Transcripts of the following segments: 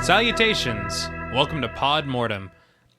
Salutations! Welcome to Pod Mortem.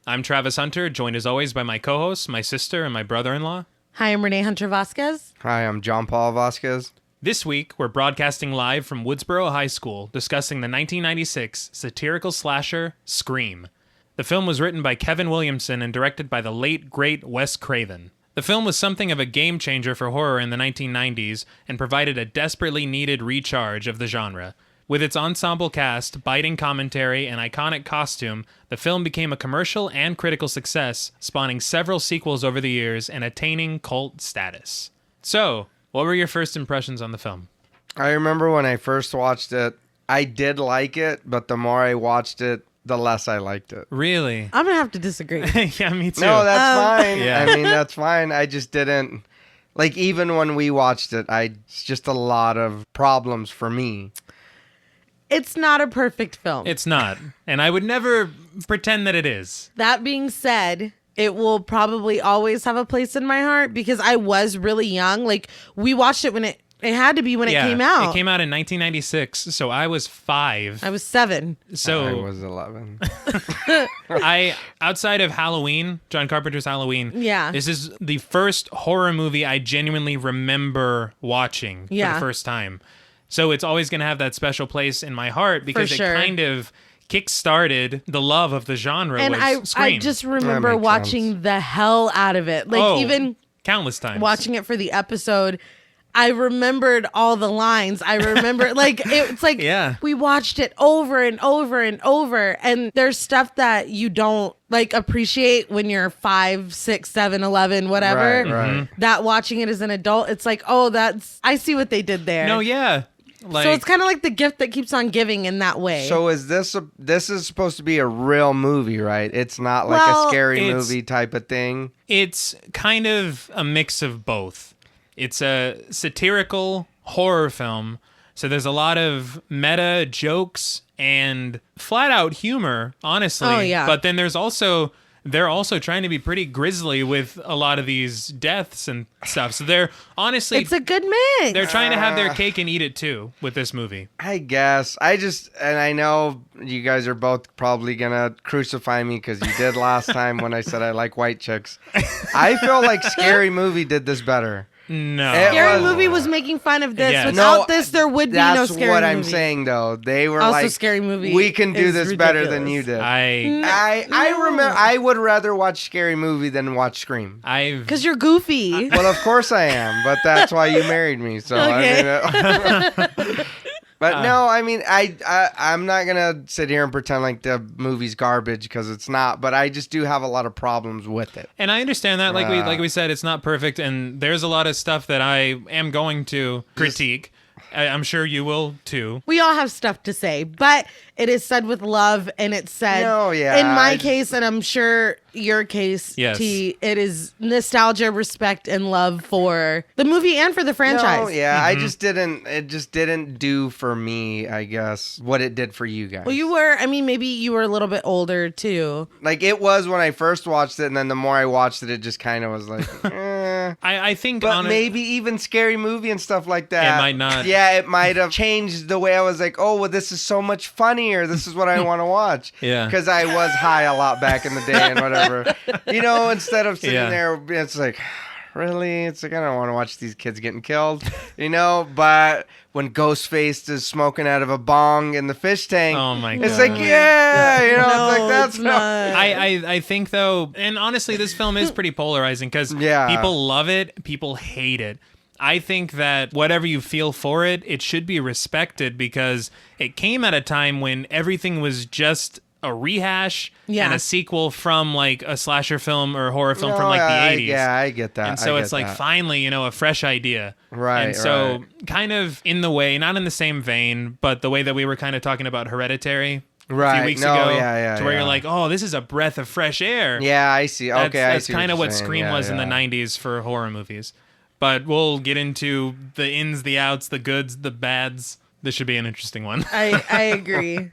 I'm Travis Hunter, joined as always by my co-hosts, my sister, and my brother-in-law. Hi, I'm Reneé Hunter Vasquez. Hi, I'm John Paul Vasquez. This week, we're broadcasting live from Woodsboro High School, discussing the 1996 satirical slasher, Scream. The film was written by Kevin Williamson and directed by the late, great Wes Craven. The film was something of a game changer for horror in the 1990s and provided a desperately needed recharge of the genre. With its ensemble cast, biting commentary, and iconic costume, the film became a commercial and critical success, spawning several sequels over the years and attaining cult status. So, what were your first impressions on the film? I remember when I first watched it, I did like it, but the more I watched it, the less I liked it. Really? I'm going to have to disagree. Yeah, me too. No, that's fine. Yeah. I mean, that's fine. I just didn't... Like, even when we watched it, it's just a lot of problems for me. It's not a perfect film. It's not. And I would never pretend that it is. That being said, it will probably always have a place in my heart because I was really young. Like, we watched it when it had to be when it came out. It came out in 1996, so I was 5. I was 7. So I was 11. outside of Halloween, John Carpenter's Halloween, Yeah. this is the first horror movie I genuinely remember watching for the first time. So it's always going to have that special place in my heart because it kind of kick-started the love of the genre. And was Scream. I just remember watching the hell out of it. Like, even countless times. Watching it for the episode, I remembered all the lines. I remember, like, it's like we watched it over and over and over. And there's stuff that you don't, like, appreciate when you're 5, 6, 7, 11, whatever. Right. That watching it as an adult, it's like, oh, I see what they did there. No, yeah. Like, so it's kind of like the gift that keeps on giving in that way. So is this is supposed to be a real movie, right? It's not like a scary movie type of thing? It's kind of a mix of both. It's a satirical horror film, so there's a lot of meta jokes and flat-out humor, honestly. Oh, yeah. But then they're also trying to be pretty grisly with a lot of these deaths and stuff. So they're honestly... It's a good mix. They're trying to have their cake and eat it too with this movie. I guess. And I know you guys are both probably going to crucify me because you did last time when I said I like white chicks. I feel like Scary Movie did this better. No. Scary Movie was making fun of this. Yes. Without this, there would be no Scary Movie. That's what I'm saying, though. They were also, Scary Movie. We can do this better than you did. I remember. I would rather watch Scary Movie than watch Scream. Because you're goofy. Well, of course I am, but that's why you married me. So okay. I mean, but no, I mean, I'm not gonna sit here and pretend like the movie's garbage because it's not. But I just do have a lot of problems with it. And I understand that, like we said, it's not perfect, and there's a lot of stuff that I am going to critique. I'm sure you will too. We all have stuff to say, but it is said with love, and it's said in my case, and I'm sure your case, T, it is nostalgia, respect, and love for the movie and for the franchise. No, I just didn't. It just didn't do for me, I guess, what it did for you guys. Well, maybe you were a little bit older too. Like it was when I first watched it, and then the more I watched it, it just kind of was like, I think, but maybe even Scary Movie and stuff like that. It might not. Yeah, it might have changed the way I was like, oh, well, this is so much funnier. This is what I want to watch. Yeah. Because I was high a lot back in the day and whatever. Instead of sitting there, it's like, really? It's like, I don't want to watch these kids getting killed, But when Ghostface is smoking out of a bong in the fish tank, oh my God. It's like, it's like, that's not. I think, though, and honestly, this film is pretty polarizing because people love it, people hate it. I think that whatever you feel for it, it should be respected because it came at a time when everything was just a rehash and a sequel from like a slasher film or horror film from like the 80s. Yeah, I get that. And so it's like finally, a fresh idea. Right. And so kind of in the way, not in the same vein, but the way that we were kind of talking about Hereditary a few weeks ago. To where you're like, oh, this is a breath of fresh air. Yeah, I see. Okay, that's kind of what Scream was in the 90s for horror movies. But we'll get into the ins, the outs, the goods, the bads. This should be an interesting one. I agree.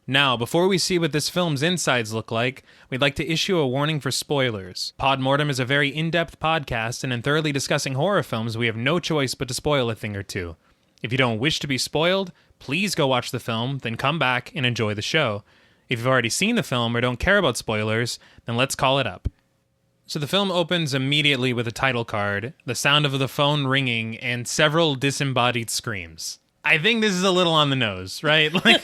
Now, before we see what this film's insides look like, we'd like to issue a warning for spoilers. Pod Mortem is a very in-depth podcast, and in thoroughly discussing horror films, we have no choice but to spoil a thing or two. If you don't wish to be spoiled, please go watch the film, then come back and enjoy the show. If you've already seen the film or don't care about spoilers, then let's call it up. So the film opens immediately with a title card, the sound of the phone ringing, and several disembodied screams. I think this is a little on the nose, right? Like,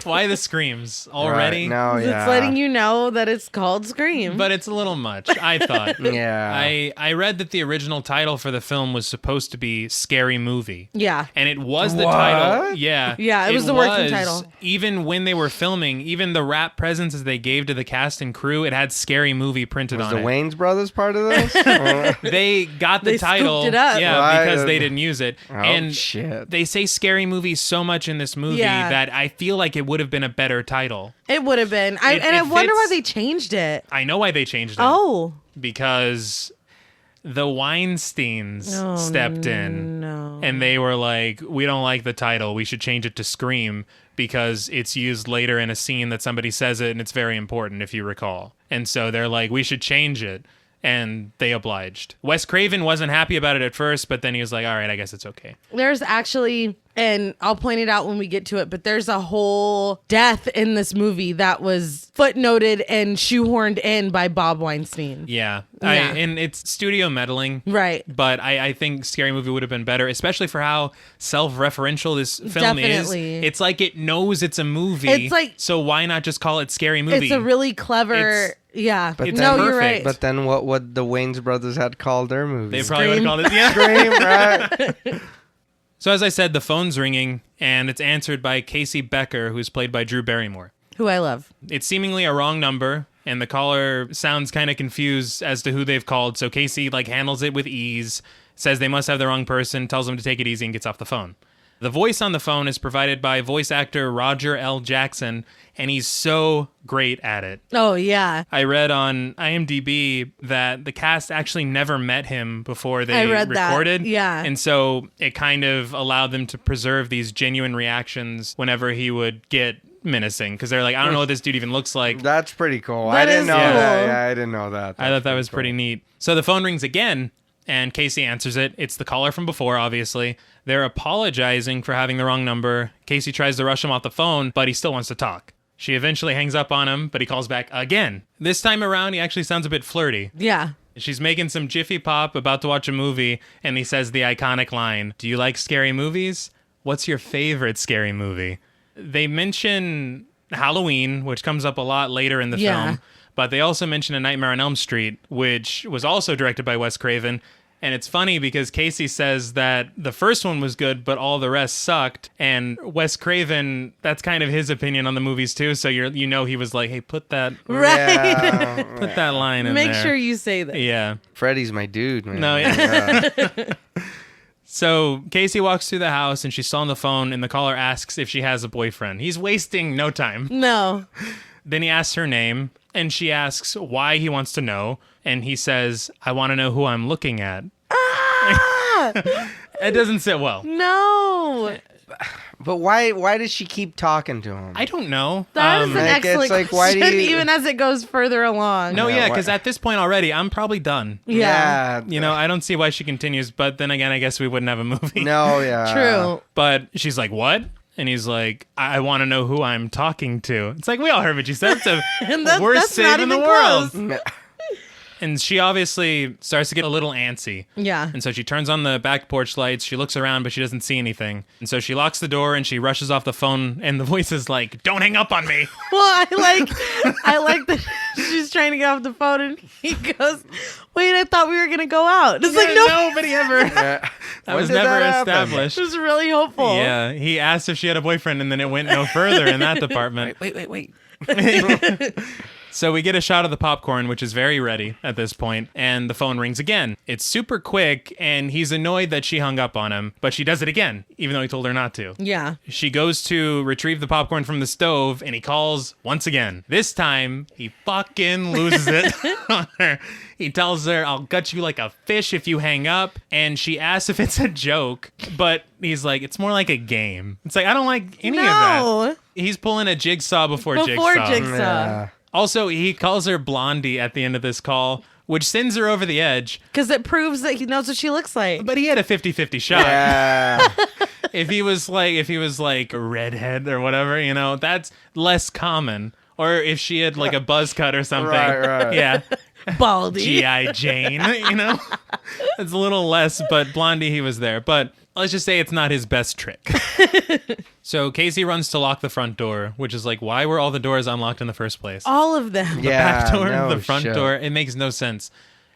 why the screams already? Right. No, yeah. It's letting you know that it's called Scream. But it's a little much, I thought. Yeah. I read that the original title for the film was supposed to be Scary Movie. Yeah. And it was the title. Yeah. Yeah, it was the working title. Even when they were filming, even the rap presences they gave to the cast and crew, it had Scary Movie printed on it. Was the Wayans brothers part of this? They got the title. Scooped it up. Yeah, Right. because they didn't use it. Oh, and shit. they say Scary Movie so much in this movie that I feel like it would have been a better title. It would have been. I wonder why they changed it. I know why they changed it. Oh. Because the Weinsteins stepped in and they were like, we don't like the title. We should change it to Scream because it's used later in a scene that somebody says it and it's very important, if you recall. And so they're like, we should change it. And they obliged. Wes Craven wasn't happy about it at first, but then he was like, all right, I guess it's okay. There's actually, and I'll point it out when we get to it, but there's a whole death in this movie that was footnoted and shoehorned in by Bob Weinstein. Yeah. Yeah. And it's studio meddling. Right. But I think Scary Movie would have been better, especially for how self-referential this film Definitely. is. It's like it knows it's a movie. It's like- so why not just call it Scary Movie? It's a really clever... It's- yeah. But It's then, You're perfect. right. But then what would the Wayans brothers had called their movie? They probably would have called it... Yeah. Scream, right? So as I said, the phone's ringing, and it's answered by Casey Becker, who's played by Drew Barrymore. Who I love. It's seemingly a wrong number, and the caller sounds kind of confused as to who they've called, so Casey handles it with ease, says they must have the wrong person, tells them to take it easy, and gets off the phone. The voice on the phone is provided by voice actor Roger L. Jackson, and he's so great at it. Oh, yeah. I read on IMDb that the cast actually never met him before they I read that. recorded. Yeah. And so it kind of allowed them to preserve these genuine reactions whenever he would get menacing. Because they're like, I don't know what this dude even looks like. That's pretty cool. That I didn't is know cool. that. Yeah, I didn't know that. I thought that was pretty neat. So the phone rings again, and Casey answers it. It's the caller from before, obviously. They're apologizing for having the wrong number. Casey tries to rush him off the phone, but he still wants to talk. She eventually hangs up on him, but he calls back again. This time around, he actually sounds a bit flirty. Yeah. She's making some Jiffy Pop, about to watch a movie, and he says the iconic line, "Do you like scary movies? What's your favorite scary movie?" They mention Halloween, which comes up a lot later in the film, but they also mention A Nightmare on Elm Street, which was also directed by Wes Craven. And it's funny because Casey says that the first one was good, but all the rest sucked. And Wes Craven, that's kind of his opinion on the movies too. So he was like, hey, put that Right. put that line in Make there. sure you say that. Yeah. Freddy's my dude, man. No, yeah. So Casey walks through the house and she's still on the phone, and the caller asks if she has a boyfriend. He's wasting no time. No. Then he asks her name, and she asks why he wants to know, and he says, I want to know who I'm looking at. It doesn't sit well. No. But why does she keep talking to him? I don't know. That is an Like, it's excellent like, why do question, you- even as it goes further along. No, Yeah, yeah, why- because at this point already, I'm probably done. Yeah. I don't see why she continues, but then again, I guess we wouldn't have a movie. No, yeah. True. But she's like, what? And he's like, I want to know who I'm talking to. It's like, we all heard what you said. It's the And worst that's not save in the even world. close. And she obviously starts to get a little antsy. Yeah. And so she turns on the back porch lights. She looks around, but she doesn't see anything. And so she locks the door and she rushes off the phone. And the voice is like, don't hang up on me. Well, I like that she's trying to get off the phone and he goes, wait, I thought we were going to go out. It's like, no. Nobody ever. That When was did never that happen? established. It was really hopeful. Yeah. He asked if she had a boyfriend, and then it went no further in that department. Wait. So we get a shot of the popcorn, which is very ready at this point, and the phone rings again. It's super quick, and he's annoyed that she hung up on him, but she does it again, even though he told her not to. Yeah. She goes to retrieve the popcorn from the stove, and he calls once again. This time, he fucking loses it on her. He tells her, I'll gut you like a fish if you hang up, and she asks if it's a joke, but he's like, it's more like a game. It's like, I don't like any of that. No. He's pulling a jigsaw before Before jigsaw. Jigsaw. Yeah. Also, he calls her Blondie at the end of this call, which sends her over the edge. Because it proves that he knows what she looks like. But he had a 50-50 shot. Yeah. If he was like a redhead or whatever, that's less common. Or if she had like a buzz cut or something. Right. Yeah. Baldy. G.I. Jane, It's a little less, but Blondie, he was there. But let's just say it's not his best trick. So Casey runs to lock the front door, which is like, why were all the doors unlocked in the first place? All of them. The back door, the front door. It makes no sense.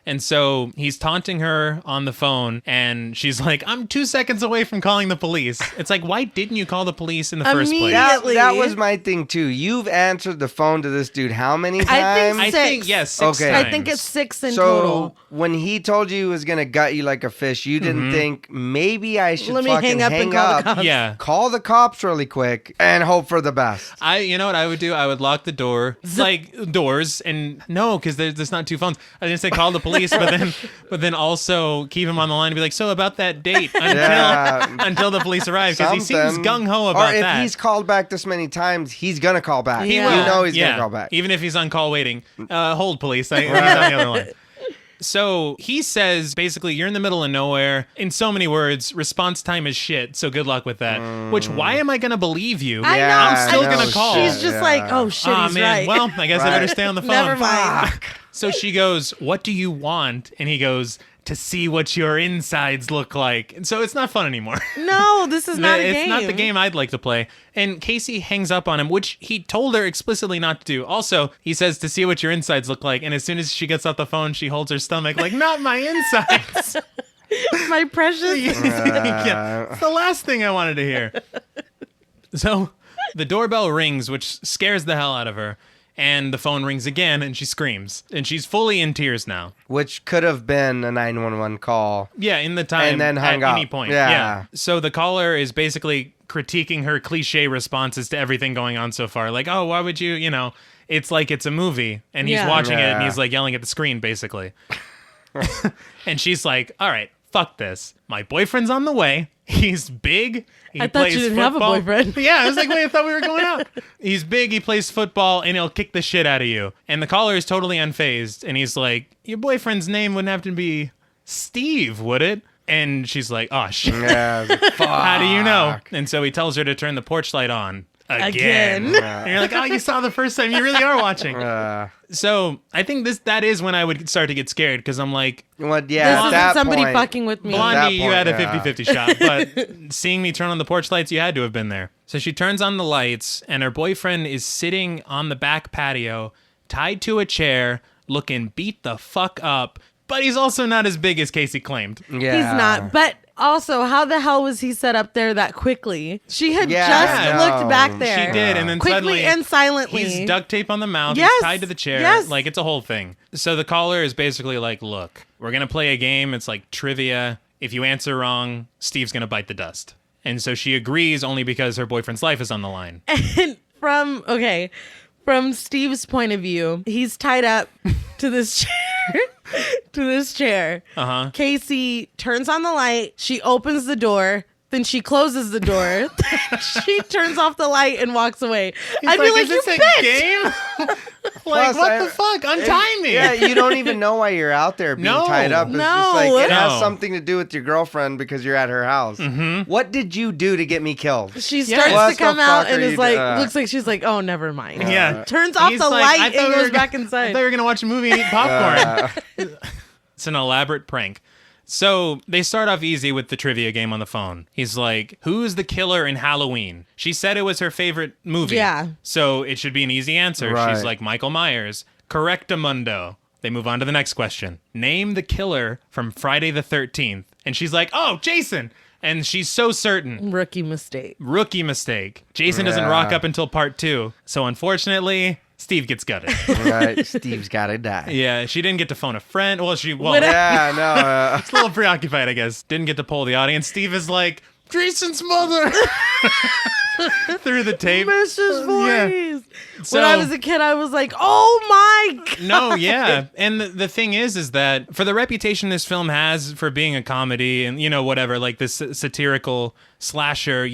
And so he's taunting her on the phone, and she's like, I'm 2 seconds away from calling the police. It's like, why didn't you call the police in the first place? That was my thing, too. You've answered the phone to this dude how many times? I think 6. Yes, 6 times. I think it's 6 in total. When he told you he was going to gut you like a fish, you didn't think, maybe I should fucking hang up. Call the cops. Yeah. Call the cops really quick and hope for the best. You know what I would do? I would lock the door, like doors, and no, because there's not 2 phones. I didn't say call the police, but then also keep him on the line and be like, so about that date until the police arrive, because he seems gung-ho about that. Or if he's called back this many times, he's going to call back. He will. You know he's going to call back. Even if he's on call waiting. Hold, police. He's on the other line. So he says, basically, you're in the middle of nowhere. In so many words, response time is shit, so good luck with that. Which, why am I going to believe you? I know. I'm still going to call. She's just like, oh, shit, he's man. right. Well, I guess I better stay on the phone. Never mind. So she goes, what do you want? And he goes, to see what your insides look like. And so it's not fun anymore. No, this is not a game. It's not the game I'd like to play. And Casey hangs up on him, which he told her explicitly not to do. Also, he says to see what your insides look like. And as soon as she gets off the phone, she holds her stomach like, not my insides. My precious. Yeah, it's the last thing I wanted to hear. So the doorbell rings, which scares the hell out of her. And the phone rings again, and she screams. And she's fully in tears now. Which could have been a 911 call. Yeah, in the time, and then hung at up. Any point. Yeah. So the caller is basically critiquing her cliche responses to everything going on so far. Like, oh, why would you, it's like it's a movie. And he's watching it, and he's like yelling at the screen, basically. And she's like, all right, fuck this. My boyfriend's on the way. He's big. I thought you didn't have a boyfriend. Yeah, I was like, wait, I thought we were going out. He's big, he plays football, and he'll kick the shit out of you. And the caller is totally unfazed, and he's like, your boyfriend's name wouldn't have to be Steve, would it? And she's like, oh, shit. Yeah, how do you know? And so he tells her to turn the porch light on. Again. And you're like, oh, you saw the first time. You really are watching. So I think that is when I would start to get scared, because I'm like, well, this isn't somebody fucking with me. Blondie, you had a 50-50 shot, but seeing me turn on the porch lights, you had to have been there. So she turns on the lights, and her boyfriend is sitting on the back patio, tied to a chair, looking beat the fuck up, but he's also not as big as Casey claimed. Yeah. He's not, but also, how the hell was he set up there that quickly? She had just looked back there. She did, and then quickly suddenly, and silently. He's duct tape on the mouth, he's tied to the chair, like it's a whole thing. So the caller is basically like, look, we're going to play a game, it's like trivia. If you answer wrong, Steve's going to bite the dust. And so she agrees only because her boyfriend's life is on the line. And from Steve's point of view, he's tied up to this chair. Uh-huh. Casey turns on the light. She opens the door. Then she closes the door. She turns off the light and walks away. I'd be like, is this a game? Like, what the fuck? Untie me. Yeah, you don't even know why you're out there being tied up. It's just like, it has something to do with your girlfriend because you're at her house. Mm-hmm. What did you do to get me killed? She starts to come out and is like, looks like she's like, oh, never mind. Yeah. Turns off the light and goes back inside. I thought we were going to watch a movie and eat popcorn. It's an elaborate prank. So they start off easy with the trivia game on the phone. He's like, who's the killer in Halloween? She said it was her favorite movie. Yeah. So it should be an easy answer. Right. She's like, Michael Myers. Correctamundo. They move on to the next question. Name the killer from Friday the 13th. And she's like, oh, Jason. And she's so certain. Rookie mistake. Jason doesn't rock up until part 2. So unfortunately, Steve gets gutted. Right, Steve's gotta die. Yeah, she didn't get to phone a friend. Well, she yeah, no. It's a little preoccupied, I guess. Didn't get to poll the audience. Steve is like, Jason's mother. Through the tape. Mrs. Voorhees. Yeah. So, when I was a kid, I was like, oh my God. No, yeah. And the thing is that for the reputation this film has for being a comedy and, whatever, like this satirical slasher,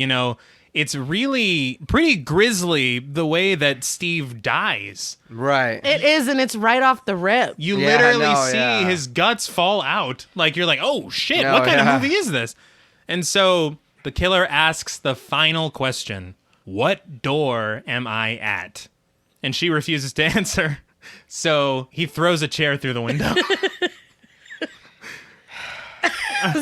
it's really pretty grisly the way that Steve dies. Right. It is, and it's right off the rip. You literally see his guts fall out. Like, you're like, oh, shit, what kind of movie is this? And so The killer asks the final question. What door am I at? And she refuses to answer. So he throws a chair through the window.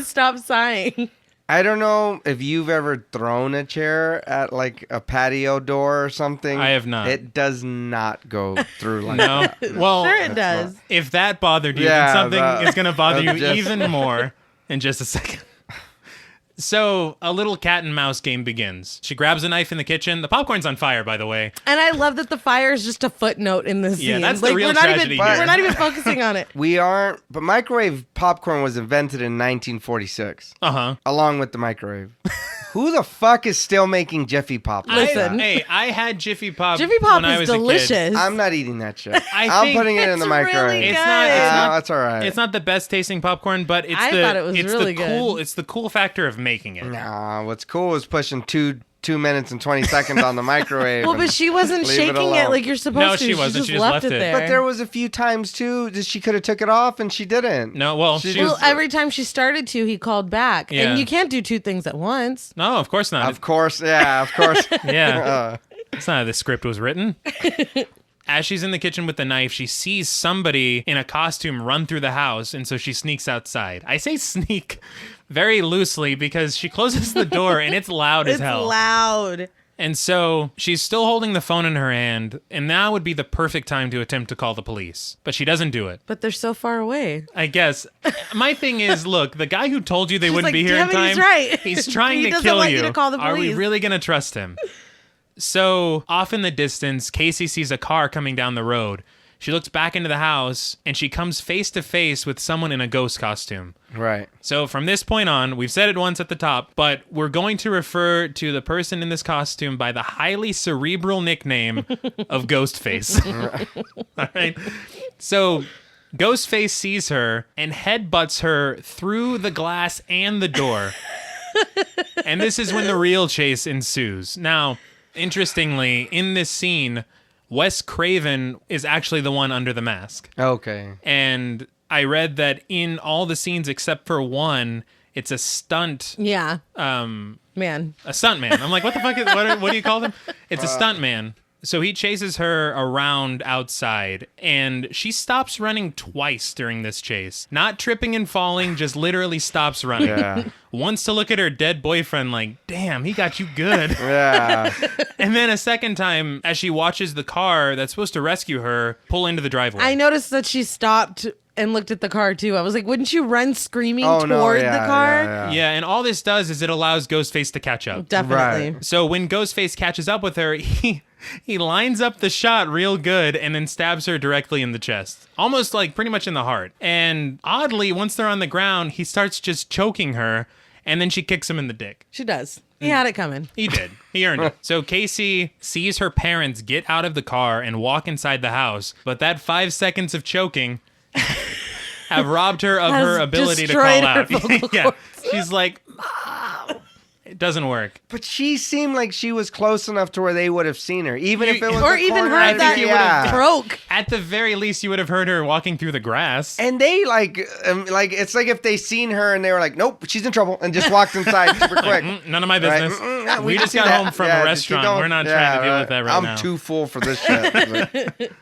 Stop sighing. I don't know if you've ever thrown a chair at like a patio door or something. I have not. It does not go through like No. that. Well, Sure it does. if that bothered you, then something is going to bother you even more in just a second. So, a little cat and mouse game begins. She grabs a knife in the kitchen. The popcorn's on fire, by the way. And I love that the fire is just a footnote in this scene. Yeah, that's the real tragedy here. We're not even focusing on it. We aren't, but microwave popcorn was invented in 1946. Uh-huh. Along with the microwave. Who the fuck is still making Jiffy Pop? Listen. I had Jiffy Pop Jiffy Pop when I is was delicious. a kid. I'm not eating that shit. I I'm think putting it in the it's microwave. really It's good. not. That's all right. It's not the best tasting popcorn, but it's I thought it was really good. cool. It's the cool factor of making it. Nah, what's cool is pushing 2 minutes and 20 seconds on the microwave. Well, but she wasn't leave it shaking it alone. like you're supposed No, to. she wasn't. She just left it. there. But there was a few times too that she could have took it off and she didn't. No, well, She she Well, was, every time she started to, he called back. Yeah. And you can't do two things at once. no, of course not. Of course, yeah, of course. Yeah, that's not how the script was written. As she's in the kitchen with the knife, she sees somebody in a costume run through the house, and so she sneaks outside. I say sneak very loosely because she closes the door and it's loud as It's hell. loud. And so she's still holding the phone in her hand, and now would be the perfect time to attempt to call the police. But she doesn't do it. But they're so far away. I guess. My thing is, look, the guy who told you they wouldn't like, be here in "Damn it, time, he's right." he's trying He to doesn't kill want you. you to call the Are we police. really going to trust him? So, off in the distance, Casey sees a car coming down the road. She looks back into the house, and she comes face to face with someone in a ghost costume. Right. So from this point on, we've said it once at the top, but we're going to refer to the person in this costume by the highly cerebral nickname of Ghostface. All right. So Ghostface sees her and headbutts her through the glass and the door. And this is when the real chase ensues. Now, interestingly, in this scene, Wes Craven is actually the one under the mask. Okay. And I read that in all the scenes except for one, it's a stunt. Yeah. Man. A stunt man. I'm like, what the fuck is, what do you call them? It's a stunt man. So he chases her around outside, and she stops running twice during this chase. Not tripping and falling, just literally stops running. Yeah. Once to look at her dead boyfriend like, damn, he got you good. Yeah. And then a second time, as she watches the car that's supposed to rescue her pull into the driveway. I noticed that she stopped and looked at the car too. I was like, wouldn't you run screaming Oh, toward no, the yeah, car? Yeah, and all this does is it allows Ghostface to catch up. Definitely. Right. So when Ghostface catches up with her, he lines up the shot real good and then stabs her directly in the chest. Almost like pretty much in the heart. And oddly, once they're on the ground, he starts just choking her, and then she kicks him in the dick. She does. He had it coming. He did. He earned it. So Casey sees her parents get out of the car and walk inside the house, but that 5 seconds of choking have robbed her of her ability to call destroyed her out. vocal Yeah. cords. She's like, Mom. It doesn't work. But she seemed like she was close enough to where they would have seen her, even if it was Or the even corner heard of that the- you would have broke. At the very least, you would have heard her walking through the grass. And they like it's like if they seen her and they were like, nope, she's in trouble, and just walked inside super quick. None of my Right? business. Nah, We can just see got that. home from Yeah, a just keep restaurant. going. We're not trying to deal with that right I'm now. too full for this shit.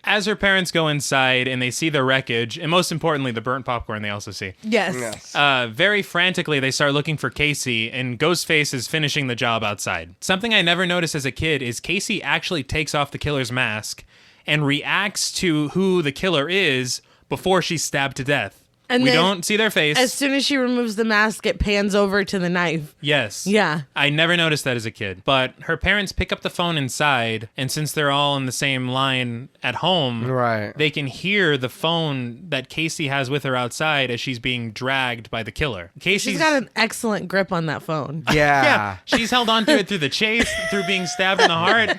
As her parents go inside and they see the wreckage, and most importantly, the burnt popcorn they also see. Yes. Yes. Very frantically, they start looking for Casey, and Ghostface is finishing the job outside. Something I never noticed as a kid is Casey actually takes off the killer's mask and reacts to who the killer is before she's stabbed to death. And we then don't see their face. As soon as she removes the mask, it pans over to the knife. Yes. Yeah. I never noticed that as a kid. But her parents pick up the phone inside, and since they're all in the same line at home, Right. they can hear the phone that Casey has with her outside as she's being dragged by the killer. She's got an excellent grip on that phone. Yeah. She's held on to it through the chase, through being stabbed in the heart.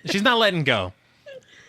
She's not letting go.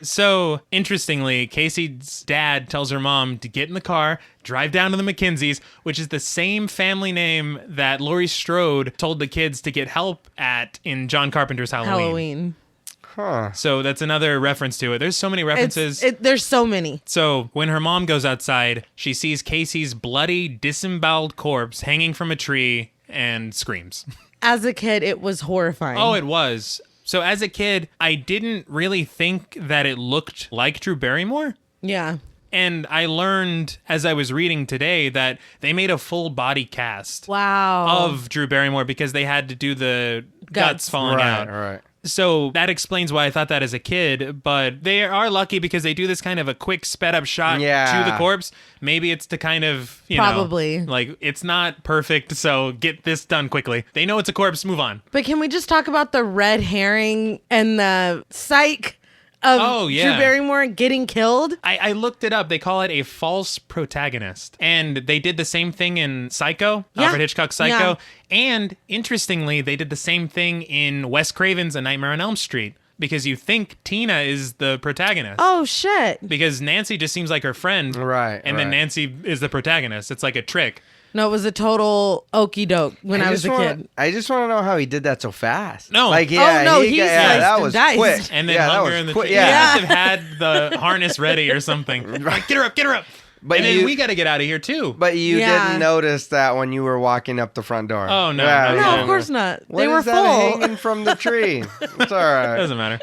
So, interestingly, Casey's dad tells her mom to get in the car, drive down to the McKinseys, which is the same family name that Laurie Strode told the kids to get help at in John Carpenter's Halloween. Huh. So that's another reference to it. There's so many references. There's so many. So when her mom goes outside, she sees Casey's bloody, disemboweled corpse hanging from a tree, and screams. As a kid, it was horrifying. Oh, it was. So as a kid, I didn't really think that it looked like Drew Barrymore. Yeah. And I learned as I was reading today that they made a full body cast of Drew Barrymore because they had to do the guts falling out. Right. So that explains why I thought that as a kid, but they are lucky because they do this kind of a quick sped up shot to the corpse. Maybe it's to kind of, Probably. like it's not perfect, so get this done quickly. They know it's a corpse, move on. But can we just talk about the red herring and the psych of Drew Barrymore getting killed? I looked it up. They call it a false protagonist. And they did the same thing in Psycho, Alfred Hitchcock's Psycho. Yeah. And interestingly, they did the same thing in Wes Craven's A Nightmare on Elm Street. Because you think Tina is the protagonist. Oh, shit. Because Nancy just seems like her friend. Right. And then Nancy is the protagonist. It's like a trick. No, it was a total okie doke when I was a kid. I just want to know how he did that so fast. No. Like, he's that was quick. And then hung her in the tree. Yeah. He must have had the harness ready or something. Like, get her up. But then we got to get out of here, too. But you didn't notice that when you were walking up the front door. Oh, no. No, of course not. They were full. Hanging from the tree? It's all right. Doesn't matter.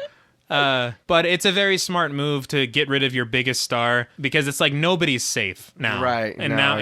But it's a very smart move to get rid of your biggest star because it's like nobody's safe now. Right. And now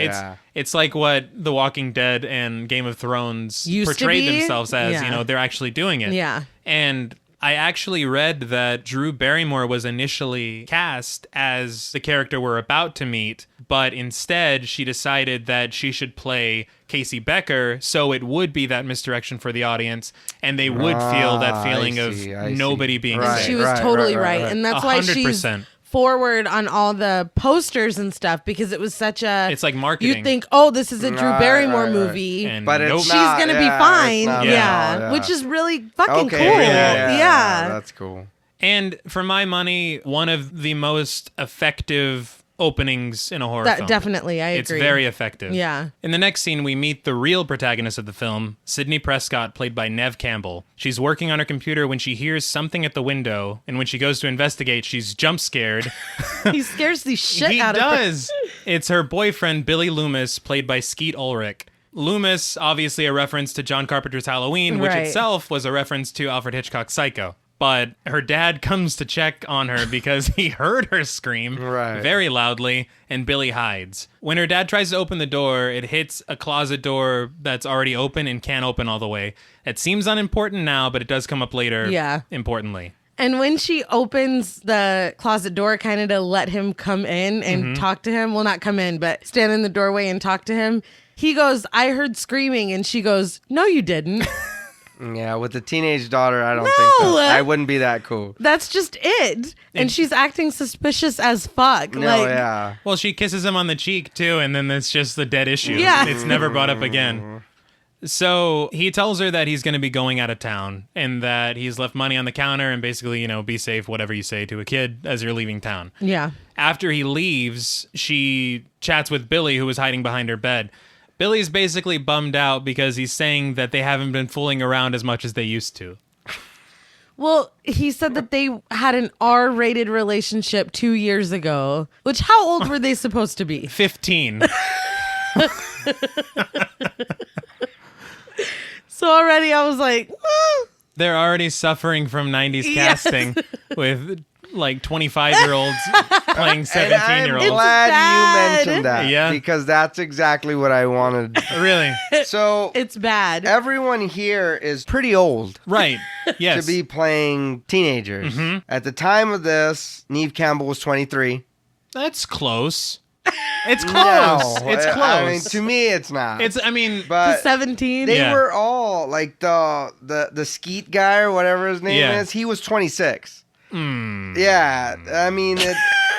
it's like what The Walking Dead and Game of Thrones portrayed themselves as. Yeah. They're actually doing it. Yeah. And I actually read that Drew Barrymore was initially cast as the character we're about to meet, but instead she decided that she should play Casey Becker, so it would be that misdirection for the audience, and they would feel that feeling of nobody being safe. She was totally right. And that's 100%. Why she's forward on all the posters and stuff, because it was such a... It's like marketing. You think, this is a Drew Barrymore movie, but she's going to be fine. Which is really fucking cool. Yeah. That's cool. And for my money, one of the most effective openings in a horror film. Definitely, I agree. It's very effective. Yeah. In the next scene, we meet the real protagonist of the film, Sidney Prescott, played by Neve Campbell. She's working on her computer when she hears something at the window, and when she goes to investigate, she's jump scared. He scares the shit out of her. He does. It's her boyfriend, Billy Loomis, played by Skeet Ulrich. Loomis, obviously a reference to John Carpenter's Halloween, which itself was a reference to Alfred Hitchcock's Psycho. But her dad comes to check on her because he heard her scream very loudly, and Billy hides. When her dad tries to open the door, it hits a closet door that's already open and can't open all the way. It seems unimportant now, but it does come up later importantly. And when she opens the closet door kind of to let him come in and talk to him, well, not come in, but stand in the doorway and talk to him, he goes, "I heard screaming," and she goes, "No, you didn't." Yeah, with the teenage daughter, I don't think I wouldn't be that cool. That's just it. And she's acting suspicious as fuck. No, Well, she kisses him on the cheek, too, and then it's just the dead issue. Yeah. It's never brought up again. So he tells her that he's going to be going out of town and that he's left money on the counter and basically, be safe, whatever you say to a kid as you're leaving town. Yeah. After he leaves, she chats with Billy, who was hiding behind her bed. Billy's basically bummed out because he's saying that they haven't been fooling around as much as they used to. Well, he said that they had an R-rated relationship 2 years ago, which how old were they supposed to be? 15. So already I was like, They're already suffering from 90s casting with like 25-year-olds playing 17-year-olds. I'm glad you mentioned that because that's exactly what I wanted. Really? So it's bad. Everyone here is pretty old. Right. Yes. To be playing teenagers. At the time of this, Neve Campbell was 23. That's close. It's close. No, it's close. I mean, to me, it's not. But 17. They were all like the Skeet guy or whatever his name is. He was 26. Yeah, I mean,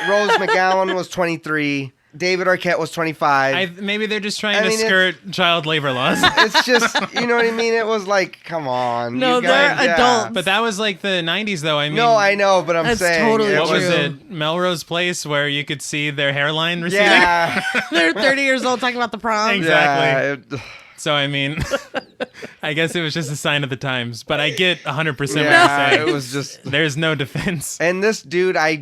Rose McGowan was 23. David Arquette was 25. Maybe they're just trying to skirt child labor laws. It's just, you know what I mean? It was like, come on. No, they're adults. But that was like the 90s, though. I mean, no, I know, but I'm saying. Totally what was it? Melrose Place, where you could see their hairline receding? Yeah. They're 30 years old talking about the prom. Exactly. So, I mean, I guess it was just a sign of the times. But I get 100% what you're saying. It was just... There's no defense. And this dude, I'm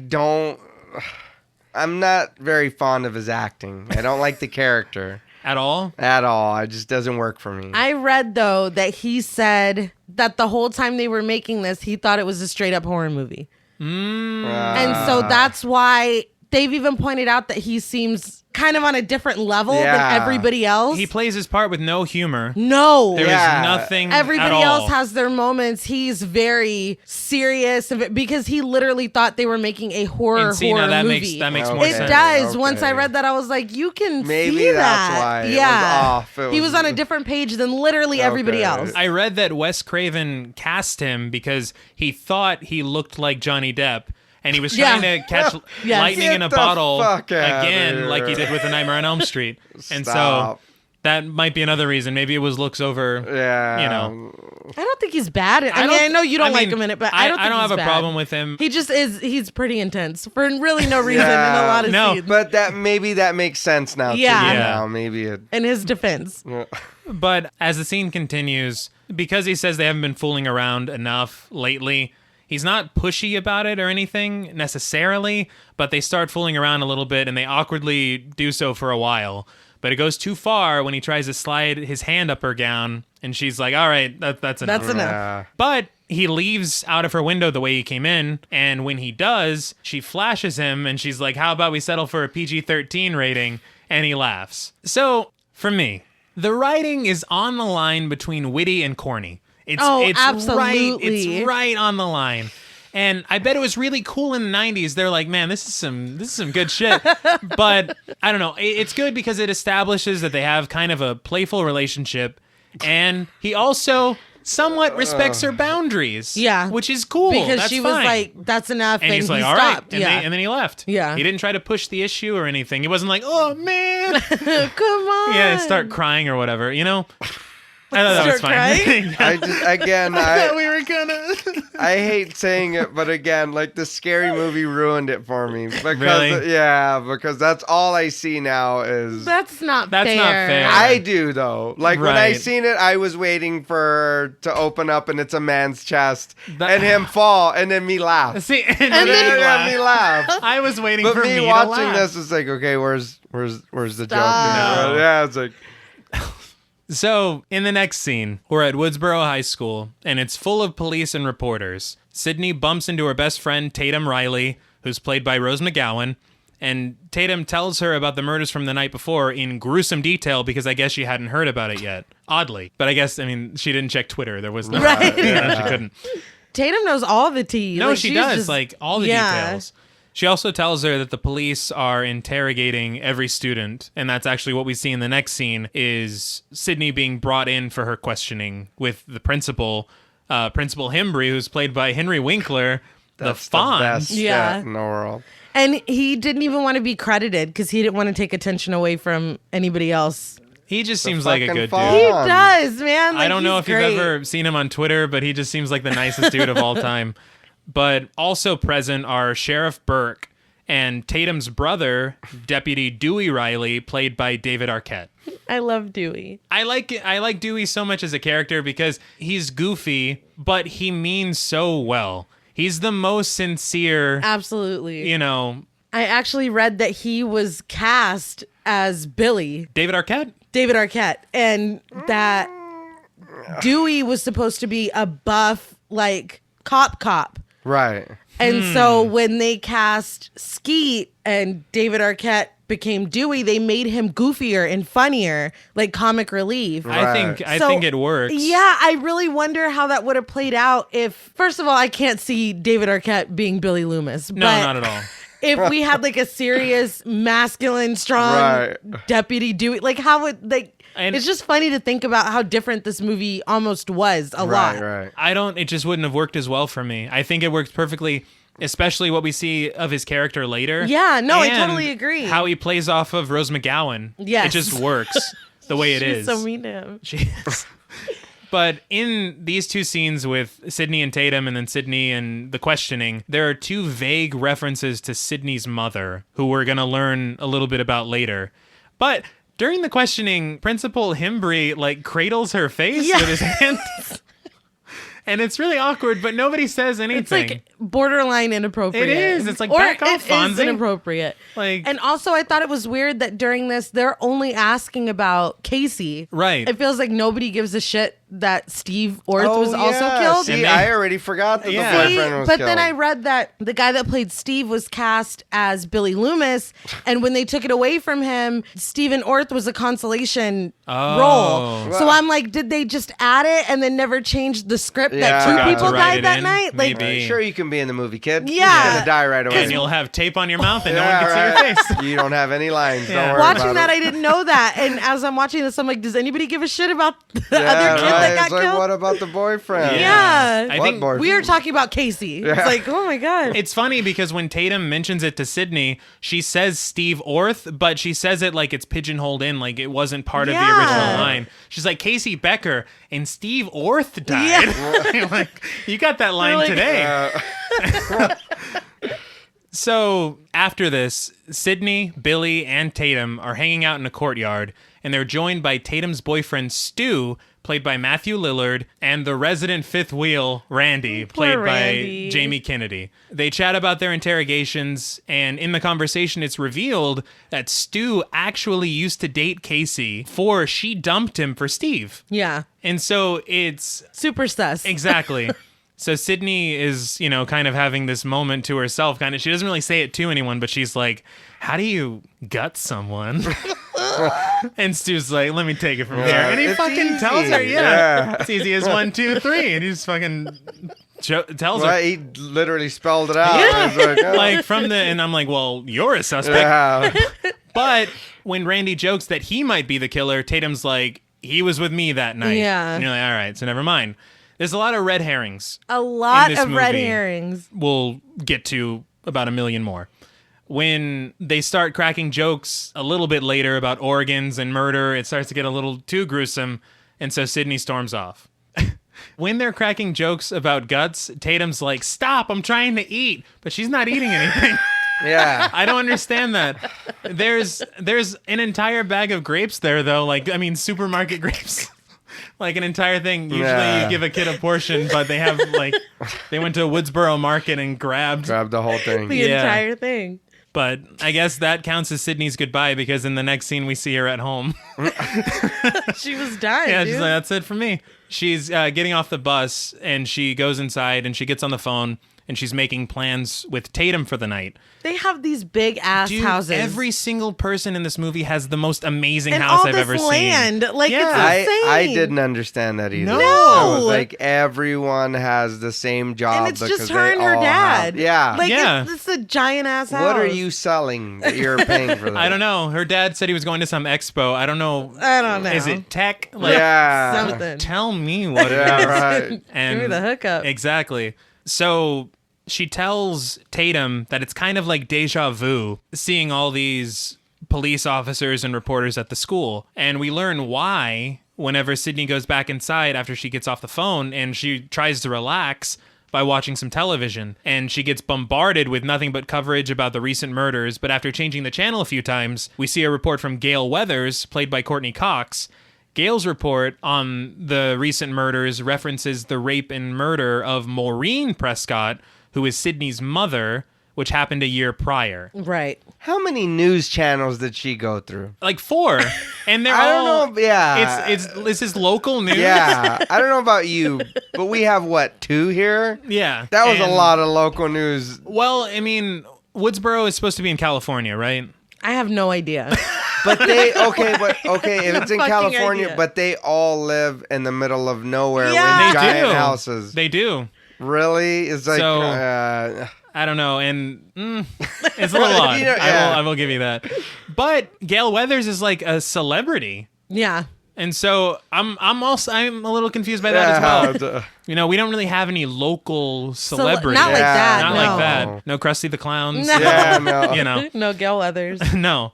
not very fond of his acting. I don't like the character. At all? At all. It just doesn't work for me. I read, though, that he said that the whole time they were making this, he thought it was a straight-up horror movie. And so that's why they've even pointed out that he seems kind of on a different level than everybody else. He plays his part with no humor. No. There is nothing Everybody at all. else has their moments. He's very serious because he literally thought they were making a horror movie. That makes more sense. It does. Okay. Once I read that, I was like, you can see that. That's why it was off. He was on a different page than literally everybody else. I read that Wes Craven cast him because he thought he looked like Johnny Depp. And he was trying to catch lightning in a bottle again, like he did with The Nightmare on Elm Street. And so that might be another reason. Maybe it was looks over. Yeah. You know. I don't think he's bad. I know you don't like him in it, but I don't think I don't he's have bad. a problem with him. He just is. He's pretty intense for really no reason in a lot of scenes. But that makes sense now. Now maybe in his defense. But as the scene continues, because he says they haven't been fooling around enough lately, he's not pushy about it or anything necessarily, but they start fooling around a little bit and they awkwardly do so for a while. But it goes too far when he tries to slide his hand up her gown and she's like, all right, that's enough. That's enough. But he leaves out of her window the way he came in. And when he does, she flashes him and she's like, how about we settle for a PG-13 rating? And he laughs. So for me, the writing is on the line between witty and corny. It's absolutely. It's right on the line. And I bet it was really cool in the 90s. They're like, man, this is some good shit. But I don't know. It's good because it establishes that they have kind of a playful relationship. And he also somewhat respects her boundaries. Yeah. Which is cool. Because that's she fine. was like, that's enough. And he's like, he all stopped. right. And then he left. Yeah. He didn't try to push the issue or anything. He wasn't like, oh, man. Come on. Yeah, start crying or whatever, you know? I thought that was fine. I thought we were gonna. I hate saying it, but again, like the Scary Movie ruined it for me. Because, because that's all I see now is. That's not fair. I do though. Like when I seen it, I was waiting for her to open up and it's a man's chest and him fall and then me laugh. See, and then me laugh. I was waiting but for me watching to laugh. this. It's like, okay, where's the joke? No. Yeah, it's like. So, in the next scene, we're at Woodsboro High School, and it's full of police and reporters. Sydney bumps into her best friend, Tatum Riley, who's played by Rose McGowan, and Tatum tells her about the murders from the night before in gruesome detail because I guess she hadn't heard about it yet. Oddly. But I guess, she didn't check Twitter. There was no... Right. She couldn't. Tatum knows all the tea. No, she does. All the details. She also tells her that the police are interrogating every student, and that's actually what we see in the next scene is Sydney being brought in for her questioning with the principal, Principal Hembry, who's played by Henry Winkler, That's the Fonz. The best stat in the world. And he didn't even want to be credited because he didn't want to take attention away from anybody else. He just seems like a good dude. He does, man. I don't know if you've ever seen him on Twitter, but he just seems like the nicest dude of all time. But also present are Sheriff Burke and Tatum's brother, Deputy Dewey Riley, played by David Arquette. I love Dewey. I like Dewey so much as a character because he's goofy, but he means so well. He's the most sincere. Absolutely. You know. I actually read that he was cast as Billy. David Arquette? David Arquette. And that Dewey was supposed to be a buff, cop. Right. And so when they cast Skeet and David Arquette became Dewey, they made him goofier and funnier, like comic relief. Right. I think it works. Yeah, I really wonder how that would have played out if, first of all, I can't see David Arquette being Billy Loomis. No, not at all. If we had a serious, masculine, strong Deputy Dewey, how would and it's just funny to think about how different this movie almost was a lot. Right. It just wouldn't have worked as well for me. I think it works perfectly, especially what we see of his character later. Yeah, no, I totally agree. How he plays off of Rose McGowan. Yes. It just works the way it is. She's so mean to him. She is. But in these two scenes with Sydney and Tatum and then Sydney and the questioning, there are two vague references to Sydney's mother, who we're going to learn a little bit about later. But during the questioning, Principal Hembry cradles her face with his hand. And it's really awkward, but nobody says anything. It's like borderline inappropriate. It is. It's like, back off, Fonzie. It is inappropriate. Like, and also, I thought it was weird that during this, they're only asking about Casey. Right. It feels like nobody gives a shit that Steve Orth was also killed. See, I already forgot that the boyfriend was but killed. then I read that the guy that played Steve was cast as Billy Loomis, and when they took it away from him, Stephen Orth was a consolation role. So I'm like, did they just add it and then never change the script that two people died that night? Like, sure, you can be in the movie, kid. Yeah. You're gonna die right away. And you'll have tape on your mouth and no one can see your face. You don't have any lines. Don't worry watching about that, it. I didn't know that. And as I'm watching this, I'm like, does anybody give a shit about the other kid that got it's like, killed? what about the boyfriend? Yeah. I think boyfriend? We are talking about Casey. It's like, oh my God. It's funny because when Tatum mentions it to Sydney, she says Steve Orth, but she says it like it's pigeonholed in, like it wasn't part of the original line. She's like, Casey Becker and Steve Orth died. Yeah. Like, you got that line today. So after this, Sydney, Billy, and Tatum are hanging out in a courtyard, and they're joined by Tatum's boyfriend, Stu, played by Matthew Lillard, and the resident fifth wheel, Randy, played by Jamie Kennedy. They chat about their interrogations, and in the conversation, it's revealed that Stu actually used to date Casey before she dumped him for Steve. Yeah. And so it's... super sus. Exactly. So Sydney is, you know, kind of having this moment to herself. Kind of, she doesn't really say it to anyone, but she's like, "How do you gut someone?" And Stu's like, "Let me take it from here." And he fucking tells her, it's easy as 1, 2, 3, and he just fucking tells her. He literally spelled it out. Like from the, and I'm like, "Well, you're a suspect." Yeah. But when Randy jokes that he might be the killer, Tatum's like, "He was with me that night." Yeah. And you're like, all right, so never mind. There's a lot of red herrings. A lot of red herrings. We'll get to about 1 million more. When they start cracking jokes a little bit later about organs and murder, it starts to get a little too gruesome, and so Sydney storms off. When they're cracking jokes about guts, Tatum's like, "Stop, I'm trying to eat," but she's not eating anything. Yeah. I don't understand that. There's an entire bag of grapes there, though. Like, I mean, supermarket grapes. Like an entire thing. Usually you give a kid a portion, but they have like, they went to a Woodsboro market and grabbed the whole thing. The entire thing. But I guess that counts as Sydney's goodbye, because in the next scene we see her at home. She was done. Yeah, she's like, "That's it for me." She's getting off the bus and she goes inside and she gets on the phone and she's making plans with Tatum for the night. They have these big ass houses. Every single person in this movie has the most amazing house I've ever land. seen. Like, it's insane. I didn't understand that either. No. I was like, everyone has the same job. And it's just her and her dad. Like, it's a giant ass house. What are you selling that you're paying for that? I don't know. Her dad said he was going to some expo. I don't know. Is it tech? Like, something. Tell me what it is. Right. And give me the hookup. Exactly. So she tells Tatum that it's kind of like deja vu seeing all these police officers and reporters at the school. And we learn why whenever Sydney goes back inside after she gets off the phone and she tries to relax by watching some television. And she gets bombarded with nothing but coverage about the recent murders. But after changing the channel a few times, we see a report from Gail Weathers, played by Courtney Cox. Gail's report on the recent murders references the rape and murder of Maureen Prescott, who is Sydney's mother, which happened a year prior. Right. How many news channels did she go through? Like 4. And they're I all... don't know. Yeah. This is local news. Yeah. I don't know about you, but we have, 2 here? Yeah. That was a lot of local news. Well, I mean, Woodsboro is supposed to be in California, right? I have no idea. But if it's in California, but they all live in the middle of nowhere with giant houses. They do. Really? It's like, so, I don't know, and it's a little odd. I will give you that. But Gail Weathers is like a celebrity. Yeah. And so I'm a little confused by that as well. You know, we don't really have any local celebrities. Not like that. Not no. like that. No Krusty the Clowns. No. Yeah, no. You know. No Gail Weathers. No.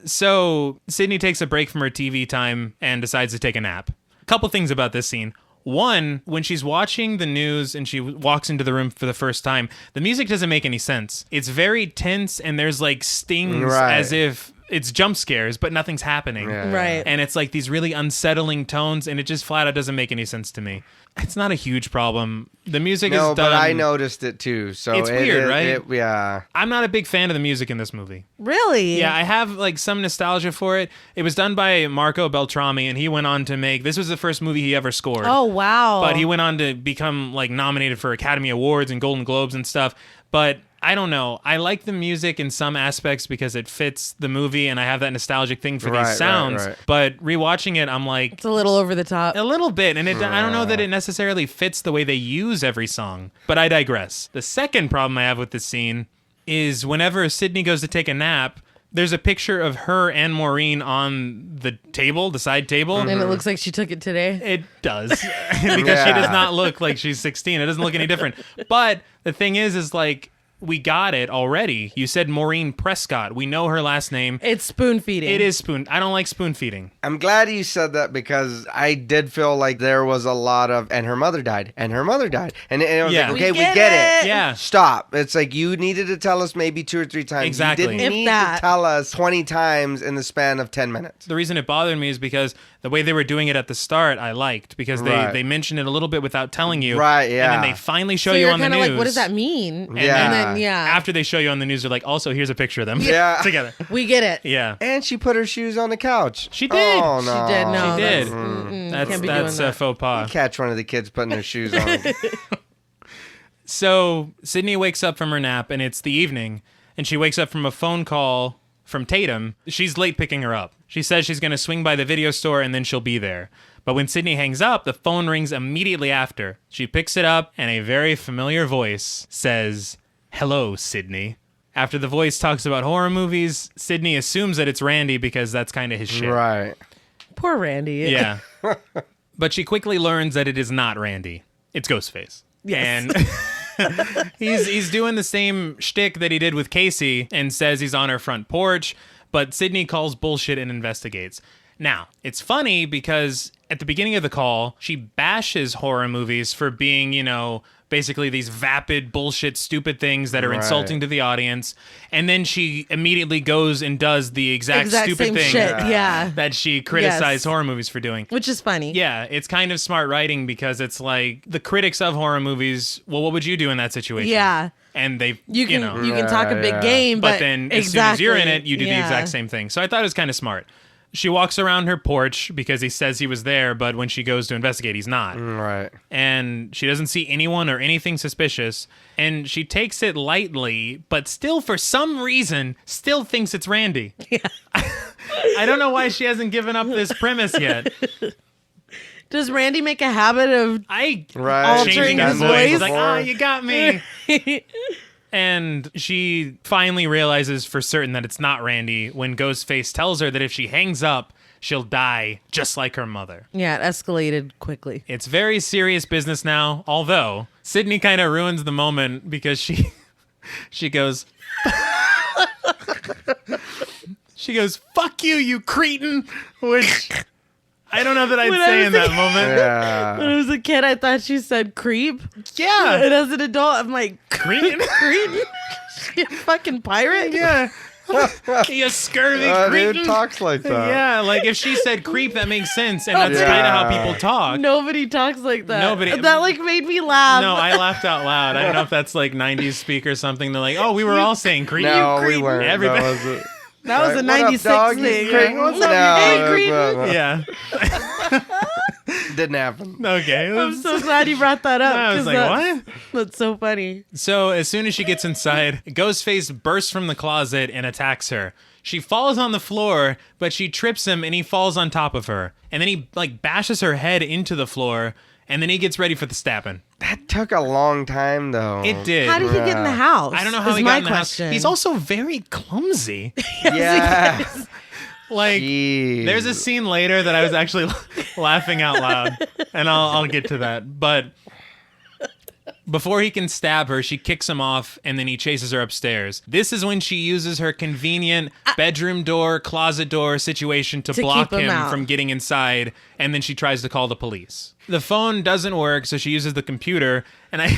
So Sydney takes a break from her TV time and decides to take a nap. A couple things about this scene. One, when she's watching the news and she walks into the room for the first time, the music doesn't make any sense. It's very tense and there's like stings as if it's jump scares, but nothing's happening. Yeah. Right. And it's like these really unsettling tones, and it just flat out doesn't make any sense to me. It's not a huge problem. The music is done. No, but I noticed it too. So It's weird, right? Yeah. I'm not a big fan of the music in this movie. Really? Yeah, I have like some nostalgia for it. It was done by Marco Beltrami, and he went on to make, this was the first movie he ever scored. Oh, wow. But he went on to become like nominated for Academy Awards and Golden Globes and stuff. But I don't know. I like the music in some aspects because it fits the movie, and I have that nostalgic thing for these sounds. Right. But rewatching it, I'm like, It's a little over the top. a little bit, and I don't know that it necessarily fits the way they use every song. But I digress. The second problem I have with this scene is whenever Sydney goes to take a nap, there's a picture of her and Maureen on the table, the side table. And it looks like she took it today. It does. Because she does not look like she's 16. It doesn't look any different. But the thing is like, we got it already. You said Maureen Prescott. We know her last name. It's spoon feeding. It is spoon. I don't like spoon feeding. I'm glad you said that because I did feel like there was a lot of, and her mother died, and her mother died. And it was Yeah. like, okay, We we get get it. Yeah. Stop. It's like you needed to tell us maybe 2 or 3 times. Exactly. You didn't If need that. to tell us 20 times in the span of 10 minutes. The reason it bothered me is because the way they were doing it at the start, I liked because they mentioned it a little bit without telling you. Right, yeah. And then they finally show so you you're on the kind of news. like, what does that mean? Yeah. And then, yeah. After they show you on the news, they're like, also, here's a picture of them. Yeah. Together. We get it. Yeah. And she put her shoes on the couch. She did. Oh, no. She did. No, She did. That's, can't be doing That's that. faux pas. Catch one of the kids putting their shoes on. So Sydney wakes up from her nap, and it's the evening, and she wakes up from a phone call from Tatum. She's late picking her up. She says she's going to swing by the video store, and then she'll be there. But when Sydney hangs up, the phone rings immediately after. She picks it up, and a very familiar voice says, "Hello, Sydney." After the voice talks about horror movies, Sydney assumes that it's Randy because that's kind of his shit. Right. Poor Randy. Yeah. But she quickly learns that it is not Randy. It's Ghostface. Yes. And he's doing the same shtick that he did with Casey and says he's on her front porch, but Sydney calls bullshit and investigates. Now, it's funny because at the beginning of the call, she bashes horror movies for being, basically these vapid, bullshit, stupid things that are insulting to the audience. And then she immediately goes and does the exact stupid same thing shit. Yeah. that she criticized Yes. horror movies for doing. Which is funny. Yeah, it's kind of smart writing because it's like the critics of horror movies, well, what would you do in that situation? Yeah. And they, You can know. you can talk a big Yeah. game, But but then as soon as you're in it, you do the exact same thing. So I thought it was kind of smart. She walks around her porch because he says he was there, but when she goes to investigate, he's not. Right. And she doesn't see anyone or anything suspicious. And she takes it lightly, but still, for some reason, still thinks it's Randy. Yeah. I don't know why she hasn't given up this premise yet. Does Randy make a habit of Right. Changing his his voice. voice? He's like, you got me. And she finally realizes for certain that it's not Randy when Ghostface tells her that if she hangs up, she'll die just like her mother. Yeah, it escalated quickly. It's very serious business now, although Sydney kind of ruins the moment because she goes, "Fuck you, you cretin," which I don't know that I'd When I say was in that a- moment. Yeah. When I was a kid, I thought she said creep. Yeah. And as an adult, I'm like, Cretin? creep? She a fucking pirate? Yeah. You scurvy Dude cretin. talks like that. Yeah, like if she said creep, that makes sense, and that's Yeah. kind of how people talk. Nobody talks like that. Nobody- That like made me laugh. No, I laughed out loud. I don't know if that's like 90s speak or something. They're like, oh, we were all saying creep. No, we cretin. weren't. Everybody- That was it. That was a What up, 96 dog? You thing. cretin? What's No, up, hey, that's cretin? not- Yeah. Didn't happen. Okay. I'm so glad you brought that up. I was 'cause like, what? That's so funny. So as soon as she gets inside, Ghostface bursts from the closet and attacks her. She falls on the floor, but she trips him and he falls on top of her. And then he like bashes her head into the floor, and then he gets ready for the stabbing. That took a long time, though. It did. How did he get in the house? I don't know how is he my got in the question. house. He's also very clumsy. Yeah. Like, Jeez. there's a scene later that I was actually laughing out loud, and I'll get to that. But Before he can stab her, she kicks him off, and then he chases her upstairs. This is when she uses her convenient bedroom door, closet door situation to block him from getting inside, and then she tries to call the police. The phone doesn't work, so she uses the computer, and I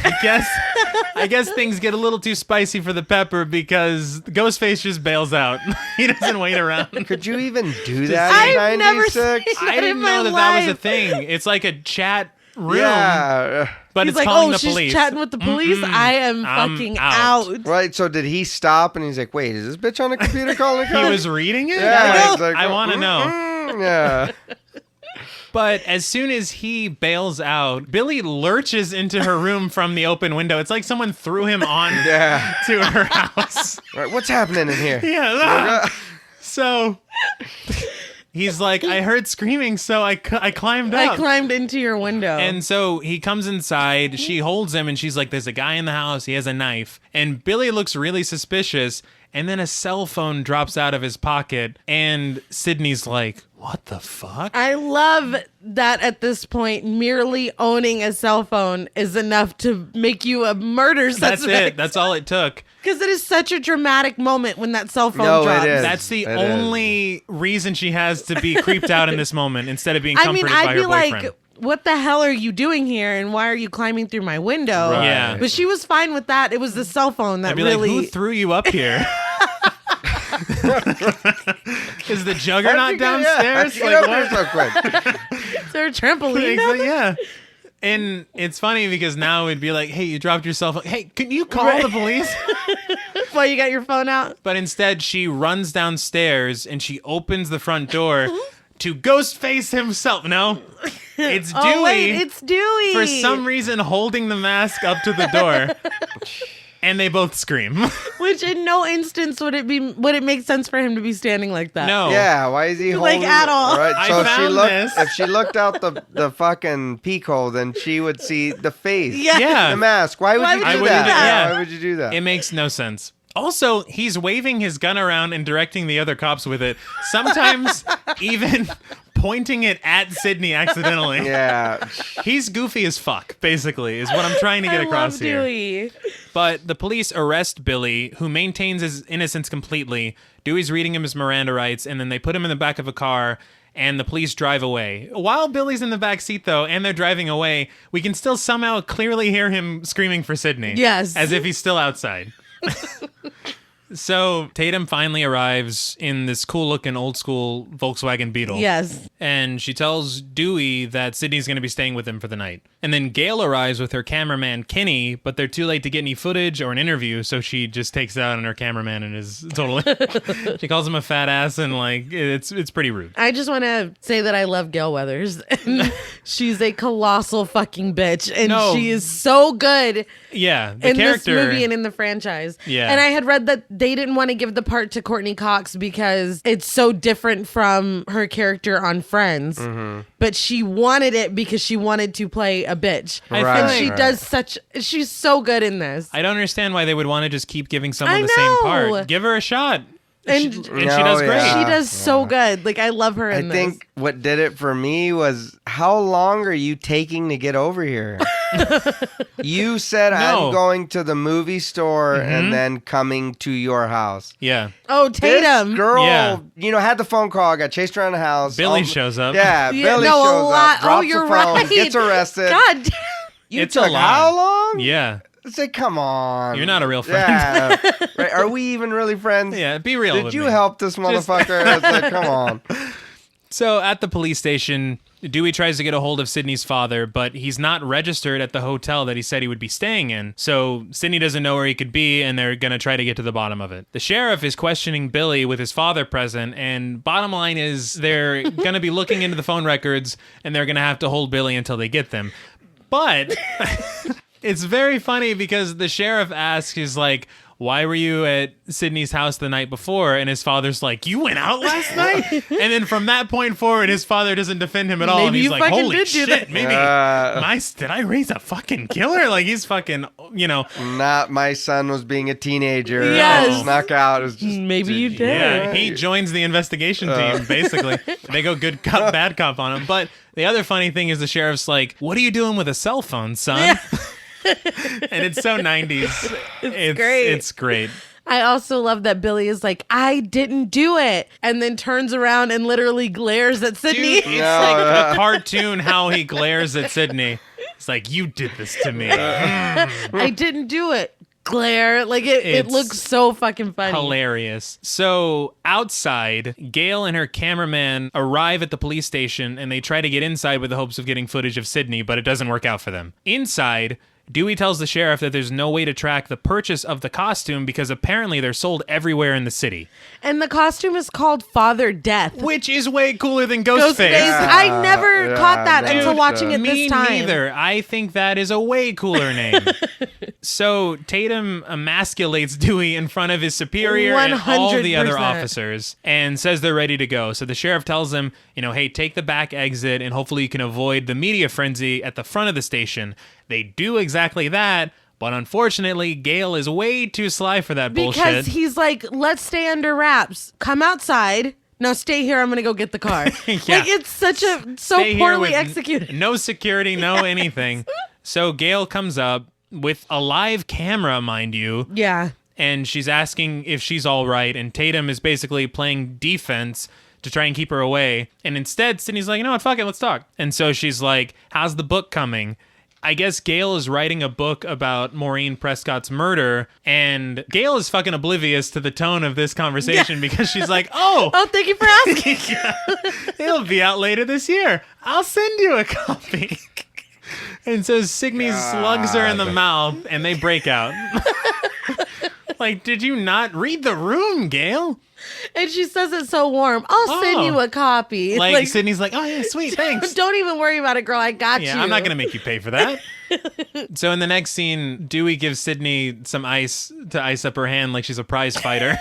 guess things get a little too spicy for the pepper because Ghostface just bails out. He doesn't wait around. Could you even do that in 96? I didn't know that was a thing. It's like a chat room. Yeah. But he's it's like, calling the she's police. chatting with the police. I am fucking out. Right, so did he stop and he's like, wait, is this bitch on the computer calling the cops? He was reading it? Yeah. Like, like, I want to know. Yeah. But as soon as he bails out, Billy lurches into her room from the open window. It's like someone threw him on to her house. Right, what's happening in here? Yeah. So he's like, I heard screaming, so I climbed up. I climbed into your window. And so he comes inside. She holds him, and she's like, there's a guy in the house. He has a knife. And Billy looks really suspicious. And then a cell phone drops out of his pocket, and Sydney's like, what the fuck? I love that at this point, merely owning a cell phone is enough to make you a murder suspect. That's it. That's all it took. Because it is such a dramatic moment when that cell phone drops. It is. That's the only reason she has to be creeped out in this moment instead of being comforted by her boyfriend. Like, what the hell are you doing here, and why are you climbing through my window? Right. Yeah. But she was fine with that. It was the cell phone that I'd be really... like, who threw you up here? Is the juggernaut downstairs? Like, what? So quick. Is there a trampoline down there? Yeah. And it's funny because now it'd be like, hey, you dropped your cell phone. Hey, can you call the police? While you got your phone out? But instead, she runs downstairs and she opens the front door to Ghostface himself. No, it's Dewey. Oh, wait, it's Dewey. For some reason, holding the mask up to the door. And they both scream. Which in no instance would it make sense for him to be standing like that? No. Yeah, why is he holding like at all? Right, I so found this. If she looked out the fucking peek hole, then she would see the face. Yeah. The mask. Why would you do that? Yeah. Why would you do that? It makes no sense. Also, he's waving his gun around and directing the other cops with it. Sometimes even pointing it at Sydney accidentally. Yeah. He's goofy as fuck, basically, is what I'm trying to get across here. Dewey. But the police arrest Billy, who maintains his innocence completely. Dewey's reading him his Miranda rights, and then they put him in the back of a car, and the police drive away. While Billy's in the back seat, though, and they're driving away, we can still somehow clearly hear him screaming for Sydney. Yes. As if he's still outside. So Tatum finally arrives in this cool-looking old-school Volkswagen Beetle. Yes. And she tells Dewey that Sydney's going to be staying with him for the night. And then Gail arrives with her cameraman, Kenny, but they're too late to get any footage or an interview, so she just takes it out on her cameraman and is totally... She calls him a fat ass, and, like, it's pretty rude. I just want to say that I love Gail Weathers. She's a colossal fucking bitch, and she is so good in this movie and in the franchise. Yeah. And I had read that they didn't want to give the part to Courtney Cox because it's so different from her character on Friends. Mm-hmm. But she wanted it because she wanted to play a bitch. And she does she's so good in this. I don't understand why they would want to just keep giving someone the same part. Give her a shot. And she does great. She does so good. Like, I love her in this. I think what did it for me was, how long are you taking to get over here? You said, I'm going to the movie store and then coming to your house. Yeah. Oh, Tatum. This girl, had the phone call, got chased around the house. Billy shows up. Yeah, Billy shows up, drops the phone, right. gets arrested. God damn. You took how long? Yeah. Say, come on. You're not a real friend. Yeah. Right. Are we even really friends? Yeah, be real with me. Did you help this motherfucker? It's like, come on. So at the police station, Dewey tries to get a hold of Sydney's father, but he's not registered at the hotel that he said he would be staying in. So Sydney doesn't know where he could be, and they're going to try to get to the bottom of it. The sheriff is questioning Billy with his father present, and bottom line is they're going to be looking into the phone records, and they're going to have to hold Billy until they get them. But it's very funny because the sheriff asks, he's like, why were you at Sydney's house the night before? And his father's like, you went out last night? And then from that point forward, his father doesn't defend him at all. Maybe and he's like, holy shit, maybe did I raise a fucking killer? Like, he's fucking, Not my son was being a teenager. Yes. Snuck out. It's just, maybe you did. Yeah, he joins the investigation team, basically. They go good cop, bad cop on him. But the other funny thing is the sheriff's like, what are you doing with a cell phone, son? Yeah. And it's so 90s. It's great. It's great. I also love that Billy is like, I didn't do it. And then turns around and literally glares at Sydney. Dude, it's like a cartoon how he glares at Sydney. It's like, you did this to me. I didn't do it. Glare. Like, it looks so fucking funny. Hilarious. So outside, Gail and her cameraman arrive at the police station and they try to get inside with the hopes of getting footage of Sydney, but it doesn't work out for them. Inside, Dewey tells the sheriff that there's no way to track the purchase of the costume because apparently they're sold everywhere in the city. And the costume is called Father Death. Which is way cooler than Ghostface. Yeah. I never caught that until watching it this time. Me neither. I think that is a way cooler name. So Tatum emasculates Dewey in front of his superior 100%. And all the other officers and says they're ready to go. So the sheriff tells him, hey, take the back exit and hopefully you can avoid the media frenzy at the front of the station. They do exactly that, but unfortunately, Gail is way too sly for that bullshit. Because he's like, let's stay under wraps. Come outside. No, stay here. I'm going to go get the car. Yeah. Like, it's so stay poorly executed. No security, no anything. So Gail comes up with a live camera, mind you. Yeah. And she's asking if she's all right, and Tatum is basically playing defense to try and keep her away. And instead, Sydney's like, you know what, fuck it, let's talk. And so she's like, how's the book coming? I guess Gail is writing a book about Maureen Prescott's murder, and Gail is fucking oblivious to the tone of this conversation because she's like, oh, thank you for asking. Yeah, it'll be out later this year. I'll send you a copy. And so Signe slugs her in the mouth, and they break out. Like, did you not read the room, Gail? And she says it so warm. I'll send you a copy. Like Sydney's like, oh, yeah, sweet, thanks. Don't even worry about it, girl. I got you. Yeah, I'm not going to make you pay for that. So in the next scene, Dewey gives Sydney some ice to ice up her hand like she's a prize fighter.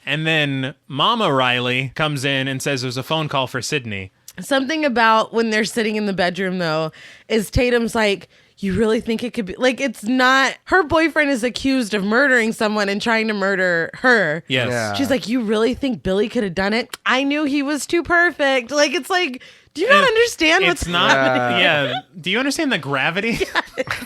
And then Mama Riley comes in and says there's a phone call for Sydney. Something about when they're sitting in the bedroom, though, is Tatum's like, you really think it could be like, it's not, her boyfriend is accused of murdering someone and trying to murder her. Yes. Yeah. She's like, you really think Billy could have done it? I knew he was too perfect. Like, it's like, do you not understand what's happening? Yeah. Do you understand the gravity? Yes.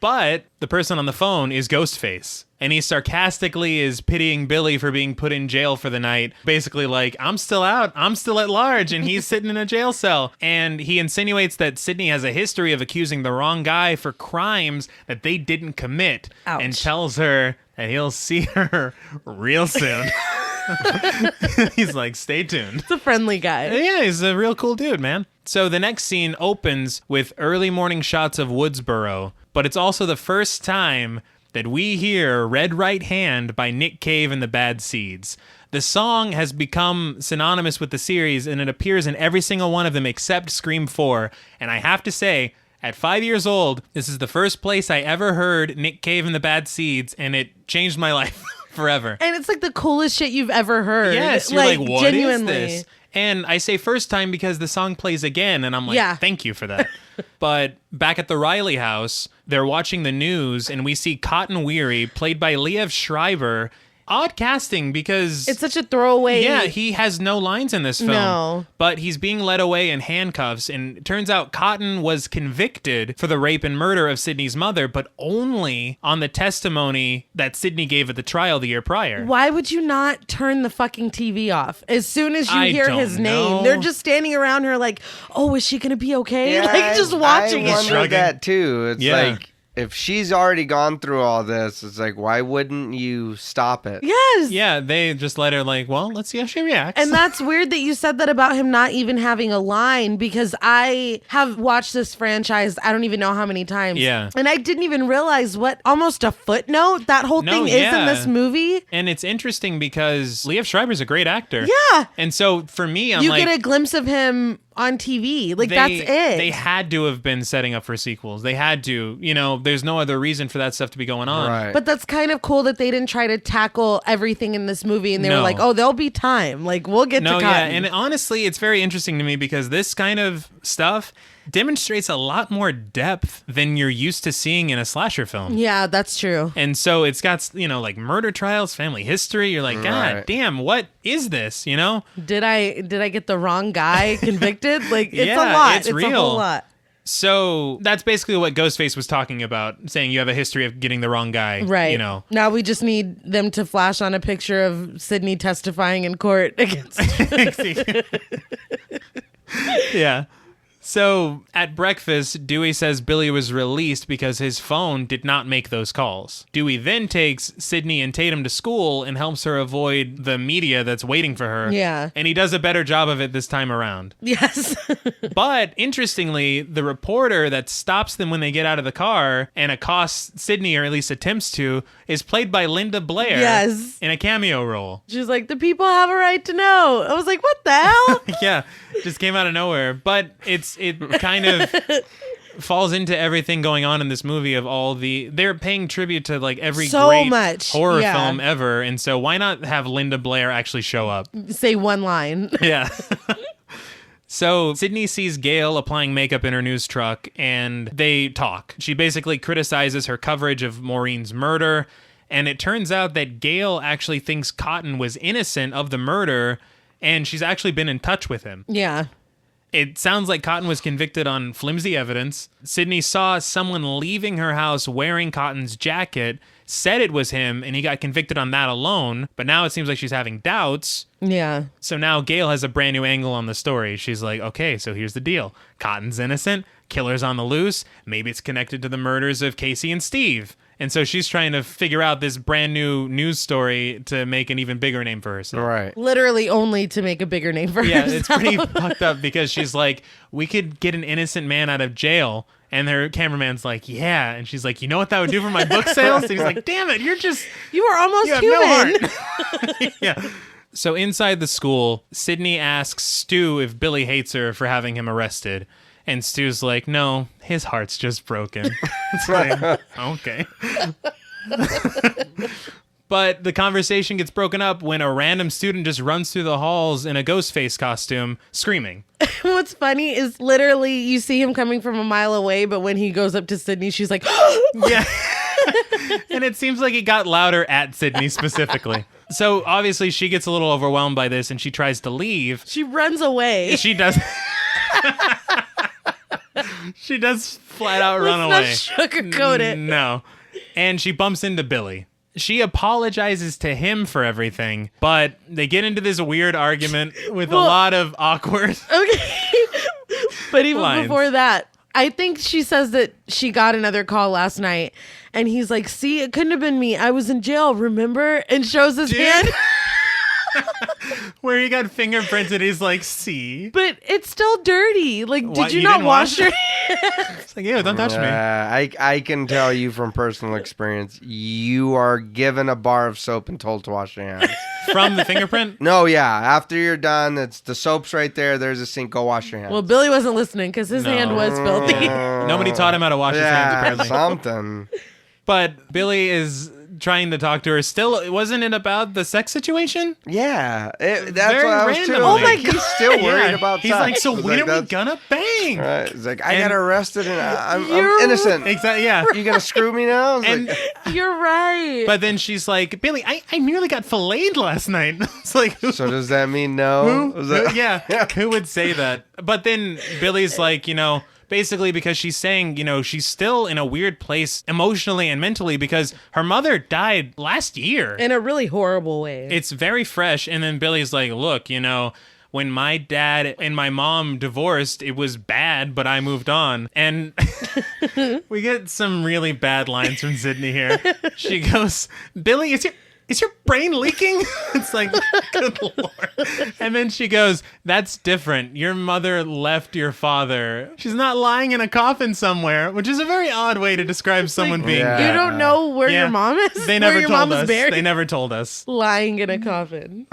But the person on the phone is Ghostface. And he sarcastically is pitying Billy for being put in jail for the night. Basically like, I'm still out. I'm still at large. And he's sitting in a jail cell. And he insinuates that Sydney has a history of accusing the wrong guy for crimes that they didn't commit. Ouch. And tells her that he'll see her real soon. He's like, stay tuned. It's a friendly guy. Yeah, he's a real cool dude, man. So the next scene opens with early morning shots of Woodsboro. But it's also the first time that we hear Red Right Hand by Nick Cave and the Bad Seeds. The song has become synonymous with the series, and it appears in every single one of them except Scream 4. And I have to say, at 5 years old, this is the first place I ever heard Nick Cave and the Bad Seeds, and it changed my life forever. And it's like the coolest shit you've ever heard. Yes, you're like what genuinely. Is this? And I say first time because the song plays again, and I'm like, thank you for that. But back at the Riley house, they're watching the news, and we see Cotton Weary, played by Liev Schreiber. Odd casting because it's such a throwaway. Yeah, he has no lines in this film. No. But he's being led away in handcuffs, and it turns out Cotton was convicted for the rape and murder of Sydney's mother, but only on the testimony that Sydney gave at the trial the year prior. Why would you not turn the fucking TV off as soon as you hear his name? They're just standing around her like, oh, is she gonna be okay? Yeah, like just watching I it. wonder that too. It's like, if she's already gone through all this, it's like, why wouldn't you stop it? Yes. Yeah, they just let her like, well, let's see how she reacts. And that's weird that you said that about him not even having a line, because I have watched this franchise, I don't even know how many times. Yeah. And I didn't even realize what almost a footnote that whole thing is in this movie. And it's interesting because Liev Schreiber's a great actor. Yeah. And so for me, I'm you get a glimpse of him on TV. Like, that's it. They had to have been setting up for sequels. They had to. You know, there's no other reason for that stuff to be going on. Right. But that's kind of cool that they didn't try to tackle everything in this movie, and they were like, oh, there'll be time. Like, we'll get to Cotton. Yeah, and honestly, it's very interesting to me because this kind of stuff demonstrates a lot more depth than you're used to seeing in a slasher film. Yeah, that's true. And so it's got, you know, like murder trials, family history. You're like, God damn, what is this, you know? Did I get the wrong guy convicted? Like, it's a lot. It's real. A whole lot. So that's basically what Ghostface was talking about, saying you have a history of getting the wrong guy. Right. You know. Now we just need them to flash on a picture of Sydney testifying in court against Yeah. So at breakfast, Dewey says Billy was released because his phone did not make those calls. Dewey then takes Sydney and Tatum to school and helps her avoid the media that's waiting for her. Yeah. And he does a better job of it this time around. Yes. But interestingly, the reporter that stops them when they get out of the car and accosts Sydney, or at least attempts to, is played by Linda Blair. Yes. In a cameo role. She's like, the people have a right to know. I was like, what the hell? Yeah, just came out of nowhere. But it kind of falls into everything going on in this movie of all they're paying tribute to like every great horror film ever. And so why not have Linda Blair actually show up? Say one line. Yeah. So Sydney sees Gail applying makeup in her news truck and they talk. She basically criticizes her coverage of Maureen's murder. And it turns out that Gail actually thinks Cotton was innocent of the murder and she's actually been in touch with him. Yeah. It sounds like Cotton was convicted on flimsy evidence. Sydney saw someone leaving her house wearing Cotton's jacket, said it was him, and he got convicted on that alone. But now it seems like she's having doubts. Yeah. So now Gail has a brand new angle on the story. She's like, okay, so here's the deal. Cotton's innocent. Killer's on the loose. Maybe it's connected to the murders of Casey and Steve. And so she's trying to figure out this brand new news story to make an even bigger name for herself. Right. Literally only to make a bigger name for herself. Yeah, it's pretty fucked up because she's like, we could get an innocent man out of jail. And her cameraman's like, yeah. And she's like, you know what that would do for my book sales? And he's like, damn it, you are almost have human. No heart. Yeah. So inside the school, Sydney asks Stu if Billy hates her for having him arrested. And Stu's like, no, his heart's just broken. It's like, okay. But the conversation gets broken up when a random student just runs through the halls in a Ghostface costume, screaming. What's funny is literally you see him coming from a mile away, but when he goes up to Sydney, she's like, yeah. And it seems like it got louder at Sydney specifically. So obviously she gets a little overwhelmed by this and she tries to leave. She runs away. She does. She does flat out run away. Let's not sugarcoat it. No. And she bumps into Billy. She apologizes to him for everything, but they get into this weird argument with a lot of awkward. Okay. But even lines. before that, I think she says that she got another call last night and he's like, see, it couldn't have been me. I was in jail, remember? And shows his hand. Where he got fingerprinted, he's like, see? But it's still dirty. Like, What, did you you not didn't wash wash your It's like, ew, don't touch me. I can tell you from personal experience, you are given a bar of soap and told to wash your hands. From the fingerprint? No, yeah. After you're done, it's the soap's right there. There's a sink. Go wash your hands. Well, Billy wasn't listening because his hand was filthy. Nobody taught him how to wash his hands, apparently. Something. But Billy is trying to talk to her. Still, wasn't it about the sex situation? Yeah. That's Very what I was too. randomly. Oh my Like, he's still worried about He's sex. like, so It's when are we that's- gonna bang? Right. He's like, I And- got arrested and I'm You're- innocent. Exactly. Yeah. You gonna screw me now? I was And like, You're right. but then she's like, Billy, I nearly got filleted last night. It's like, so does that mean no? Was that- yeah, who would say that? But then Billy's like, basically because she's saying, she's still in a weird place emotionally and mentally because her mother died last year. in a really horrible way. It's very fresh. And then Billy's like, look, when my dad and my mom divorced, it was bad, but I moved on. And we get some really bad lines from Sydney here. She goes, Billy, is your brain leaking? It's like, good Lord. And then she goes, that's different. Your mother left your father. She's not lying in a coffin somewhere, which is a very odd way to describe someone being Yeah. You don't know where Yeah. your mom is? They never where your told mom is us. buried? They never told us. Lying in a coffin.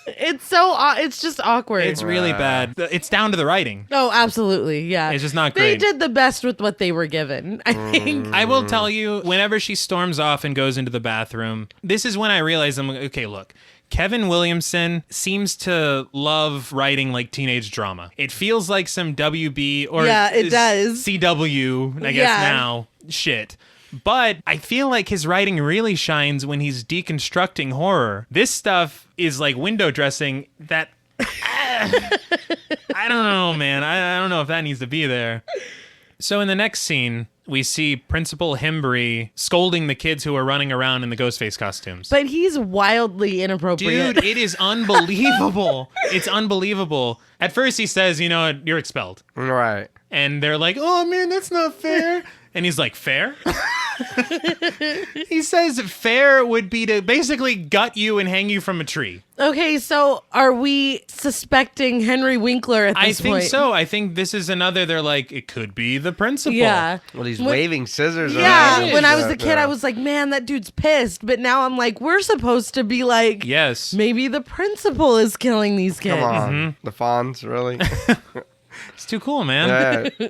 It's it's just awkward. It's really bad. It's down to the writing. Oh, absolutely. Yeah. It's just not They great. did the best with what they were given, I think. I will tell you, whenever she storms off and goes into the bathroom, this is when I realize I'm like, okay, look, Kevin Williamson seems to love writing like teenage drama. It feels like some WB or Yeah, it does. CW, I guess Yeah. now, shit. But I feel like his writing really shines when he's deconstructing horror. This stuff is like window dressing that... I don't know, man. I don't know if that needs to be there. So in the next scene, we see Principal Hembry scolding the kids who are running around in the Ghostface costumes. But he's wildly inappropriate. Dude, it is unbelievable. It's unbelievable. At first he says, you know, you're expelled. Right. And they're like, oh man, that's not fair. And he's like, fair? He says fair would be to basically gut you and hang you from a tree. Okay, so are we suspecting Henry Winkler at this point? I think so. I think this is another, they're like, it could be the principal. Yeah. Well, he's waving scissors around. Yeah, when I was a kid, I was like, man, that dude's pissed. But now I'm like, we're supposed to be like, yes, maybe the principal is killing these kids. Come on. The Fonz, really? It's too cool, man. Yeah.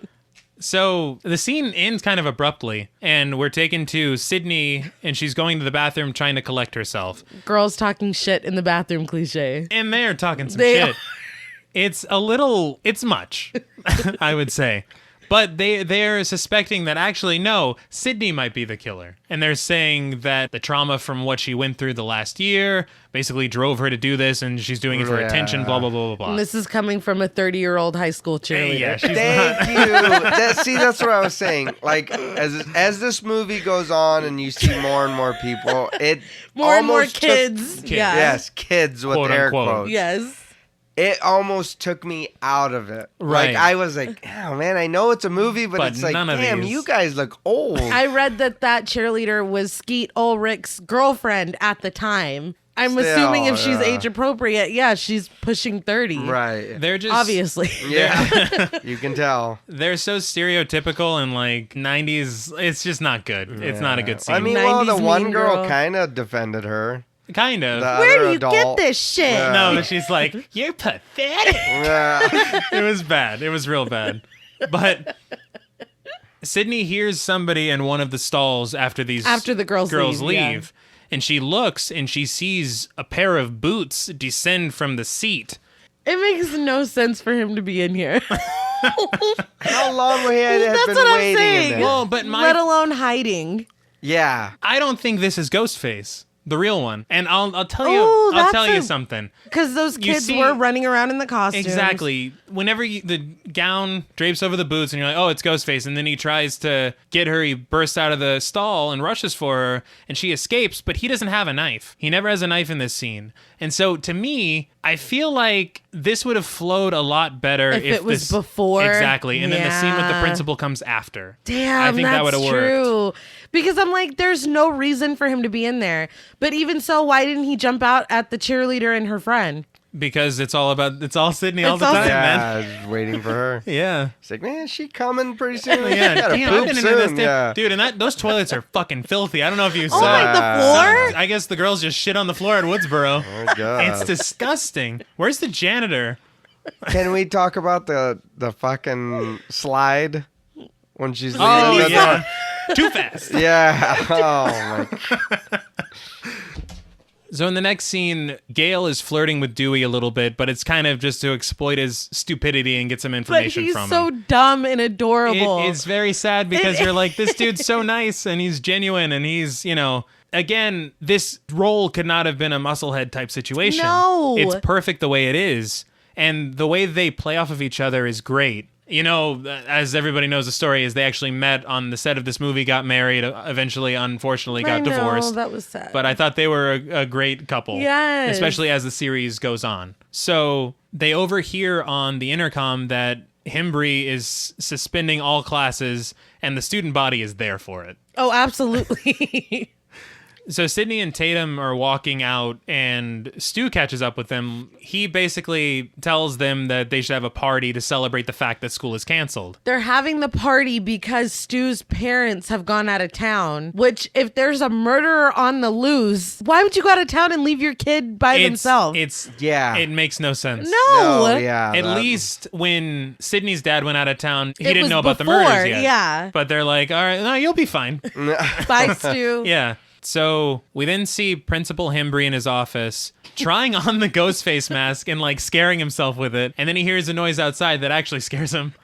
So the scene ends kind of abruptly, and we're taken to Sydney, and she's going to the bathroom trying to collect herself. Girls talking shit in the bathroom cliche. And they're talking some They shit. are. It's much, I would say. But they're suspecting that actually, no, Sydney might be the killer. And they're saying that the trauma from what she went through the last year basically drove her to do this, and she's doing it for attention, blah, blah, blah, blah, blah. And this is coming from a 30-year-old high school cheerleader. Yeah, she's Thank you. That's what I was saying. Like, as this movie goes on and you see more and more people, it More and more almost kids. took, Yeah. Yes, kids with Quote, air unquote. quotes. Yes. It almost took me out of it. Right. Like, I was like, oh, man, I know it's a movie, but it's like, none of damn, these. you guys look old. I read that cheerleader was Skeet Ulrich's girlfriend at the time. I'm Still, assuming if she's yeah. age appropriate, yeah, she's pushing 30. Right. They're just Obviously. Yeah. You can tell. They're so stereotypical and like 90s. It's just not good. It's not a good scene. I mean, well, the 90s Mm. one mean girl girl. kind of defended her. kind of. The Where other do you adult, get this shit? Yeah. No, but she's like, you're pathetic. Yeah. It was bad. It was real bad. But Sydney hears somebody in one of the stalls after the girls leave. yeah. And she looks and she sees a pair of boots descend from the seat. It makes no sense for him to be in here. How long we had That's been what I'm waiting saying. in there? Well, but Let alone hiding. Yeah. I don't think this is Ghostface, the real one. And I'll tell you Oh, I'll that's tell you a- something. Because those You kids see- were running around in the costumes. Exactly. Whenever the gown drapes over the boots and you're like, oh, it's Ghostface. And then he tries to get her. He bursts out of the stall and rushes for her. And she escapes, but he doesn't have a knife. He never has a knife in this scene. And so to me, I feel like this would have flowed a lot better If it was this, before. Exactly. And then the scene with the Yeah. principal comes after. Damn, I think that's that would have worked. true. Because I'm like, there's no reason for him to be in there. But even so, why didn't he jump out at the cheerleader and her friend? Because it's all Sydney all It's the all time, Sydney. man. Yeah, I was waiting for her. Yeah. It's like, man, is she coming pretty soon? Yeah, Gotta damn, poop I've been into this soon. thing. Yeah. Dude, and those toilets are fucking filthy. I don't know if you Oh, saw like it. the floor? I guess the girls just shit on the floor at Woodsboro. Oh, God. It's disgusting. Where's the janitor? Can we talk about the fucking slide when she's leaving? Oh, the yeah. Too fast. Yeah. Oh, my. So in the next scene, Gale is flirting with Dewey a little bit, but it's kind of just to exploit his stupidity and get some But information he's from so him. dumb and adorable. It's very sad because you're like, this dude's so nice and he's genuine and he's, again, this role could not have been a musclehead type situation. No. It's perfect the way it is. And the way they play off of each other is great. As everybody knows, the story is they actually met on the set of this movie, got married, eventually, unfortunately, got I know, divorced. that was sad. But I thought they were a great couple. Yes. Especially as the series goes on. So they overhear on the intercom that Hembry is suspending all classes and the student body is there for it. Oh, absolutely. So Sydney and Tatum are walking out and Stu catches up with them. He basically tells them that they should have a party to celebrate the fact that school is canceled. They're having the party because Stu's parents have gone out of town, which if there's a murderer on the loose, why would you go out of town and leave your kid by themselves? Yeah. It makes no sense. No. Yeah. At least when Sydney's dad went out of town, he It didn't was know about the before, murders yet. yeah. But they're like, all right, no, you'll be fine. Bye, Stu. Yeah. So we then see Principal Hembry in his office trying on the Ghostface mask and like scaring himself with it. And then he hears a noise outside that actually scares him.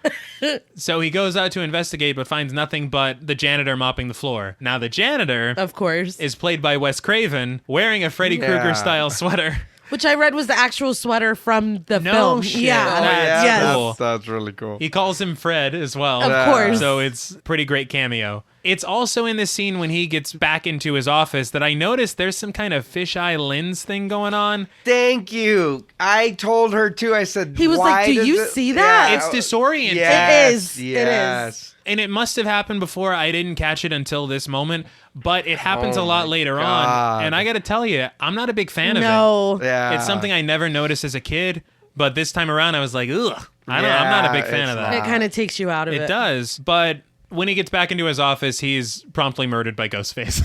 So he goes out to investigate but finds nothing but the janitor mopping the floor. Now the janitor Of course. is played by Wes Craven wearing a Freddy Krueger style sweater. Which I read was the actual sweater from the film. Shit. Yeah. That's cool. That's really cool. He calls him Fred as well. Of course. So it's pretty great cameo. It's also in this scene when he gets back into his office that I noticed there's some kind of fisheye lens thing going on. Thank you. I told her too. I said, he was why like, do you see that? It's disorienting. Yes, It is. Yes. It is. And it must have happened before. I didn't catch it until this moment, but it happens a lot later God. on. And I got to tell you, I'm not a big fan of it. Yeah. It's something I never noticed as a kid, but this time around I was like, ugh. I'm not a big fan of that. It kind of takes you out of it. It does, but when he gets back into his office, he's promptly murdered by Ghostface.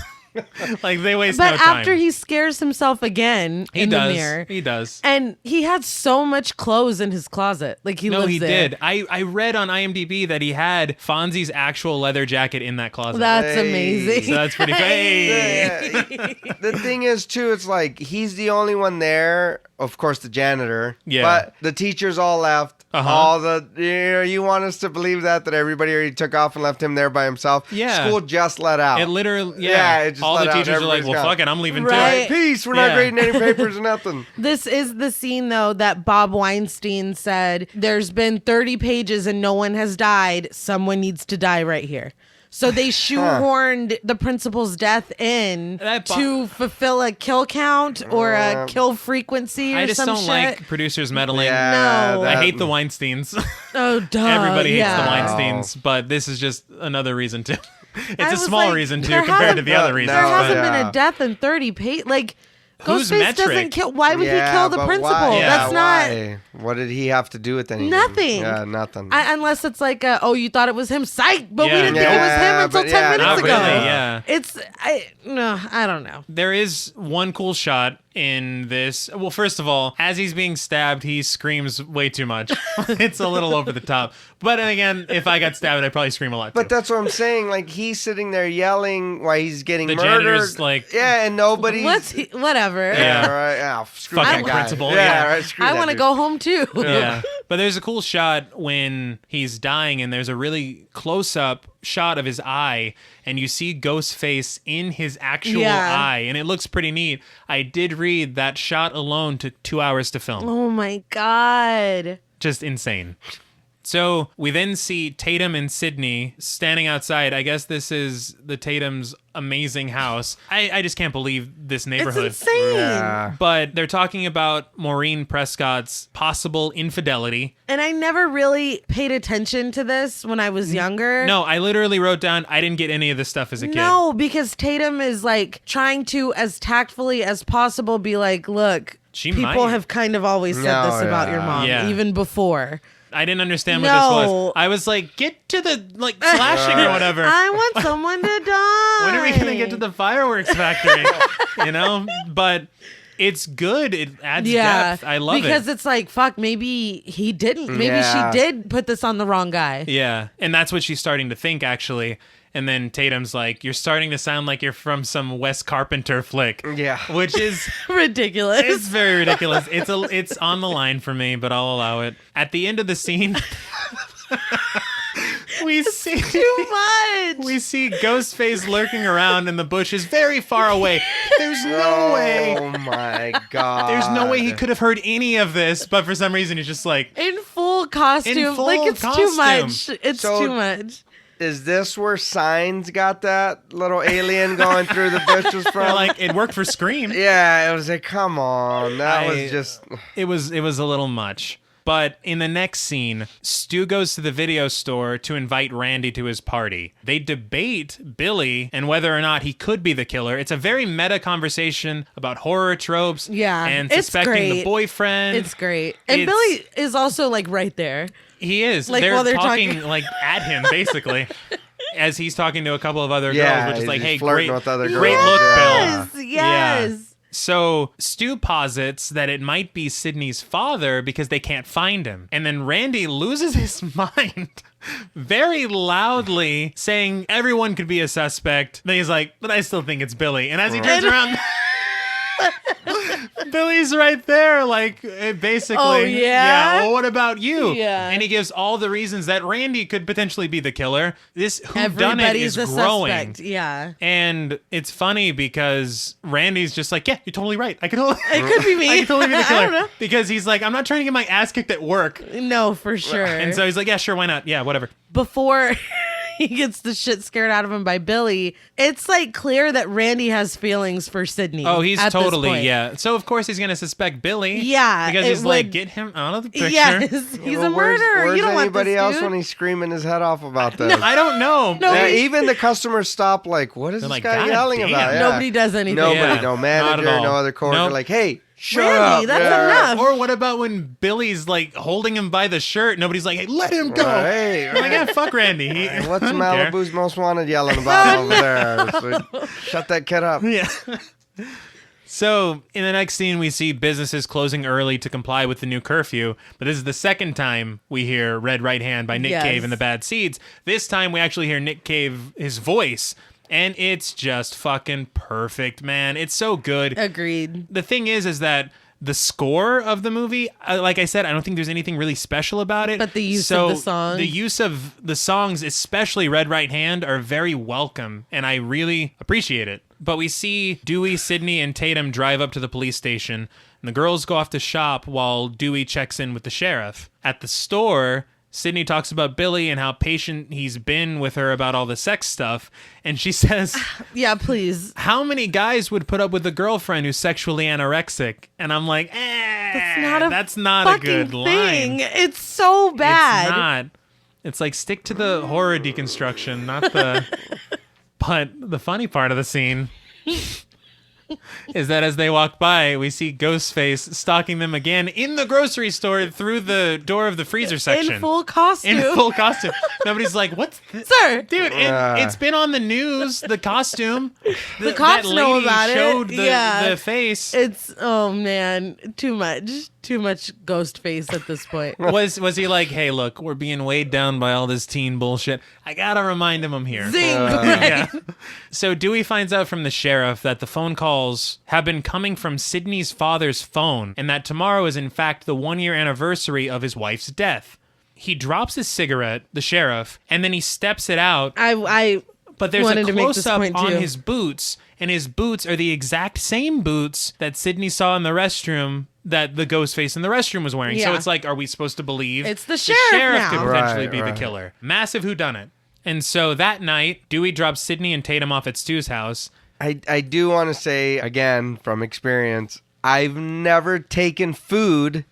Like, they waste no time. But after he scares himself again in the mirror. He does. And he had so much clothes in his closet. Like, he lives there. Did. I read on IMDb that he had Fonzie's actual leather jacket in that closet. That's amazing. So that's pretty great. The thing is, too, it's like he's the only one there. Of course, the janitor. Yeah. But the teachers all left. All the you want us to believe that everybody already took off and left him there by himself. Yeah. School just let out. It literally, it just all let the out. teachers are like, Everybody's well, gone. fuck it, I'm leaving Right. too. Peace. We're not grading any papers or nothing. This is the scene, though, that Bob Weinstein said, there's been 30 pages and no one has died. Someone needs to die right here. So they shoehorned the principal's death in to fulfill a kill count or a kill frequency or some shit. I just don't like producers meddling. Yeah, No. I hate the Weinsteins. Oh, duh. Everybody hates the yeah. Weinsteins, but this is just another reason to. It's I a was small like, reason to there compared to the other reasons. There No, hasn't but- been a death in 30 pages. Like, Who's Ghostface metric? doesn't kill. Why would he kill the but principal? why? That's not. Why? What did he have to do with anything? Nothing. Yeah, nothing. Unless it's like, you thought it was him. Psych! But we Yeah. didn't think it was him Yeah, until but 10 yeah, minutes not ago. really, yeah. I don't know. There is one cool shot in this. Well, first of all, as he's being stabbed, he screams way too much. It's a little over the top. But again, if I got stabbed, I'd probably scream a lot too. But that's what I'm saying. Like, he's sitting there yelling while he's getting The murdered. janitor's like, yeah, and nobody's. Whatever. Yeah. Right. Oh, screw Fucking that guy. principal, Yeah, yeah. right. Screw I that want to dude. go home too. yeah. But there's a cool shot when he's dying, and there's a really close-up shot of his eye, and you see Ghostface in his actual eye, and it looks pretty neat. I did read that shot alone took 2 hours to film. Oh my God. Just insane. So we then see Tatum and Sydney standing outside. I guess this is the Tatum's amazing house. I just can't believe this neighborhood. It's insane. Yeah. But they're talking about Maureen Prescott's possible infidelity. And I never really paid attention to this when I was younger. No, I literally wrote down, I didn't get any of this stuff as a kid. No, because Tatum is like trying to, as tactfully as possible, be like, look, people might. have kind of always said this about your mom, Yeah. even before. I didn't understand what this was. I was like, get to the slashing or whatever. I want someone to die. When are we going to get to the fireworks factory? But it's good. It adds depth. I love it. Because it's like, fuck, maybe he didn't. Maybe Yeah. she did put this on the wrong guy. Yeah. And that's what she's starting to think, actually. And then Tatum's like, you're starting to sound like you're from some Wes Carpenter flick. Yeah. Which is... Ridiculous. It's very ridiculous. It's on the line for me, but I'll allow it. At the end of the scene... We see too much. We see Ghostface lurking around in the bushes very far away. There's no way. Oh my God. There's no way he could have heard any of this, but for some reason he's just like in full costume. In full like it's too costume. much. It's So- too much. Is this where Signs got that little alien going through the bushes from? like it worked for Scream. Yeah, it was like, come on. That I- was just... It was a little much. But in the next scene, Stu goes to the video store to invite Randy to his party. They debate Billy and whether or not he could be the killer. It's a very meta conversation about horror tropes and it's suspecting the great. boyfriend. It's great. And It's- Billy is also like right there. He is. Like, they're while they're talking talking- like at him, basically. As he's talking to a couple of other Yeah, girls, which is he's like, hey, flirting great, with other great girls. look, Yes, Bill. yes. Yeah. So Stu posits that it might be Sydney's father because they can't find him. And then Randy loses his mind very loudly, saying everyone could be a suspect. Then he's like, but I still think it's Billy. And as he turns around... Billy's right there, like, basically. Oh, yeah? Well, what about you? Yeah. And he gives all the reasons that Randy could potentially be the killer. This whodunit Everybody's is a growing. suspect. Yeah. And it's funny because Randy's just like, yeah, you're totally right. I could totally... It could be me. I could totally be the I killer. don't know. Because he's like, I'm not trying to get my ass kicked at work. No, for sure. And so he's like, yeah, sure, why not? Yeah, whatever. Before he gets the shit scared out of him by Billy, it's like clear that Randy has feelings for Sydney. Oh, he's at this totally, point. yeah. So, of course, he's going to suspect Billy. Yeah, Because it he's like, would- get him out of the picture. Yes, he's a murderer. Where's You don't want anybody this else dude. when he's screaming his head off about this? I don't know. No, Yeah, he- even the customers stop. Like, what is They're this like, guy "God yelling damn." about? Yeah. Nobody does anything. Nobody, Yeah, no not manager, at all. no other coworker. Nope. Like, hey, shut Randy, up. that's Yeah. enough. Or what about when Billy's like holding him by the shirt? Nobody's like, hey, let him go. Right, I'm like, yeah, fuck Randy. What's I don't care. Malibu's Most Wanted yelling about over there? So, shut that kid up. Yeah. So, in the next scene, we see businesses closing early to comply with the new curfew. But this is the second time we hear Red Right Hand by Nick Yes. Cave and the Bad Seeds. This time, we actually hear Nick Cave, his voice. And it's just fucking perfect, man. It's so good. Agreed. The thing is that the score of the movie, like I said, I don't think there's anything really special about it. But the use of the songs. The use of the songs, especially Red Right Hand, are very welcome, and I really appreciate it. But we see Dewey, Sydney, and Tatum drive up to the police station, and the girls go off to shop while Dewey checks in with the sheriff. At the store, Sydney talks about Billy and how patient he's been with her about all the sex stuff, and she says... Yeah, please. How many guys would put up with a girlfriend who's sexually anorexic? And I'm like, that's not a good thing. line. It's so bad. It's not. It's like, stick to the horror deconstruction, not the... But the funny part of the scene is that as they walk by, we see Ghostface stalking them again in the grocery store through the door of the freezer section. In full costume. In full costume. Nobody's like, what's this? Sir. Dude, it's been on the news, the costume. The cops that know lady about it. showed Yeah. the face. It's, oh man, too much. Too much ghost face at this point. Was he like, hey, look, we're being weighed down by all this teen bullshit. I gotta remind him I'm here. Zing. Yeah. So Dewey finds out from the sheriff that the phone calls have been coming from Sydney's father's phone, and that tomorrow is in fact the 1-year anniversary of his wife's death. He drops his cigarette, the sheriff, and then he steps it out. But there's wanted a to make this close-up point, on too. his boots, and his boots are the exact same boots that Sydney saw in the restroom that the ghost face in the restroom was wearing. So Yeah. it's like, are we supposed to believe It's the sheriff now. could potentially Right, be right. the killer? Massive whodunit. And so that night, Dewey drops Sydney and Tatum off at Stu's house. I do want to say, again, from experience, I've never taken food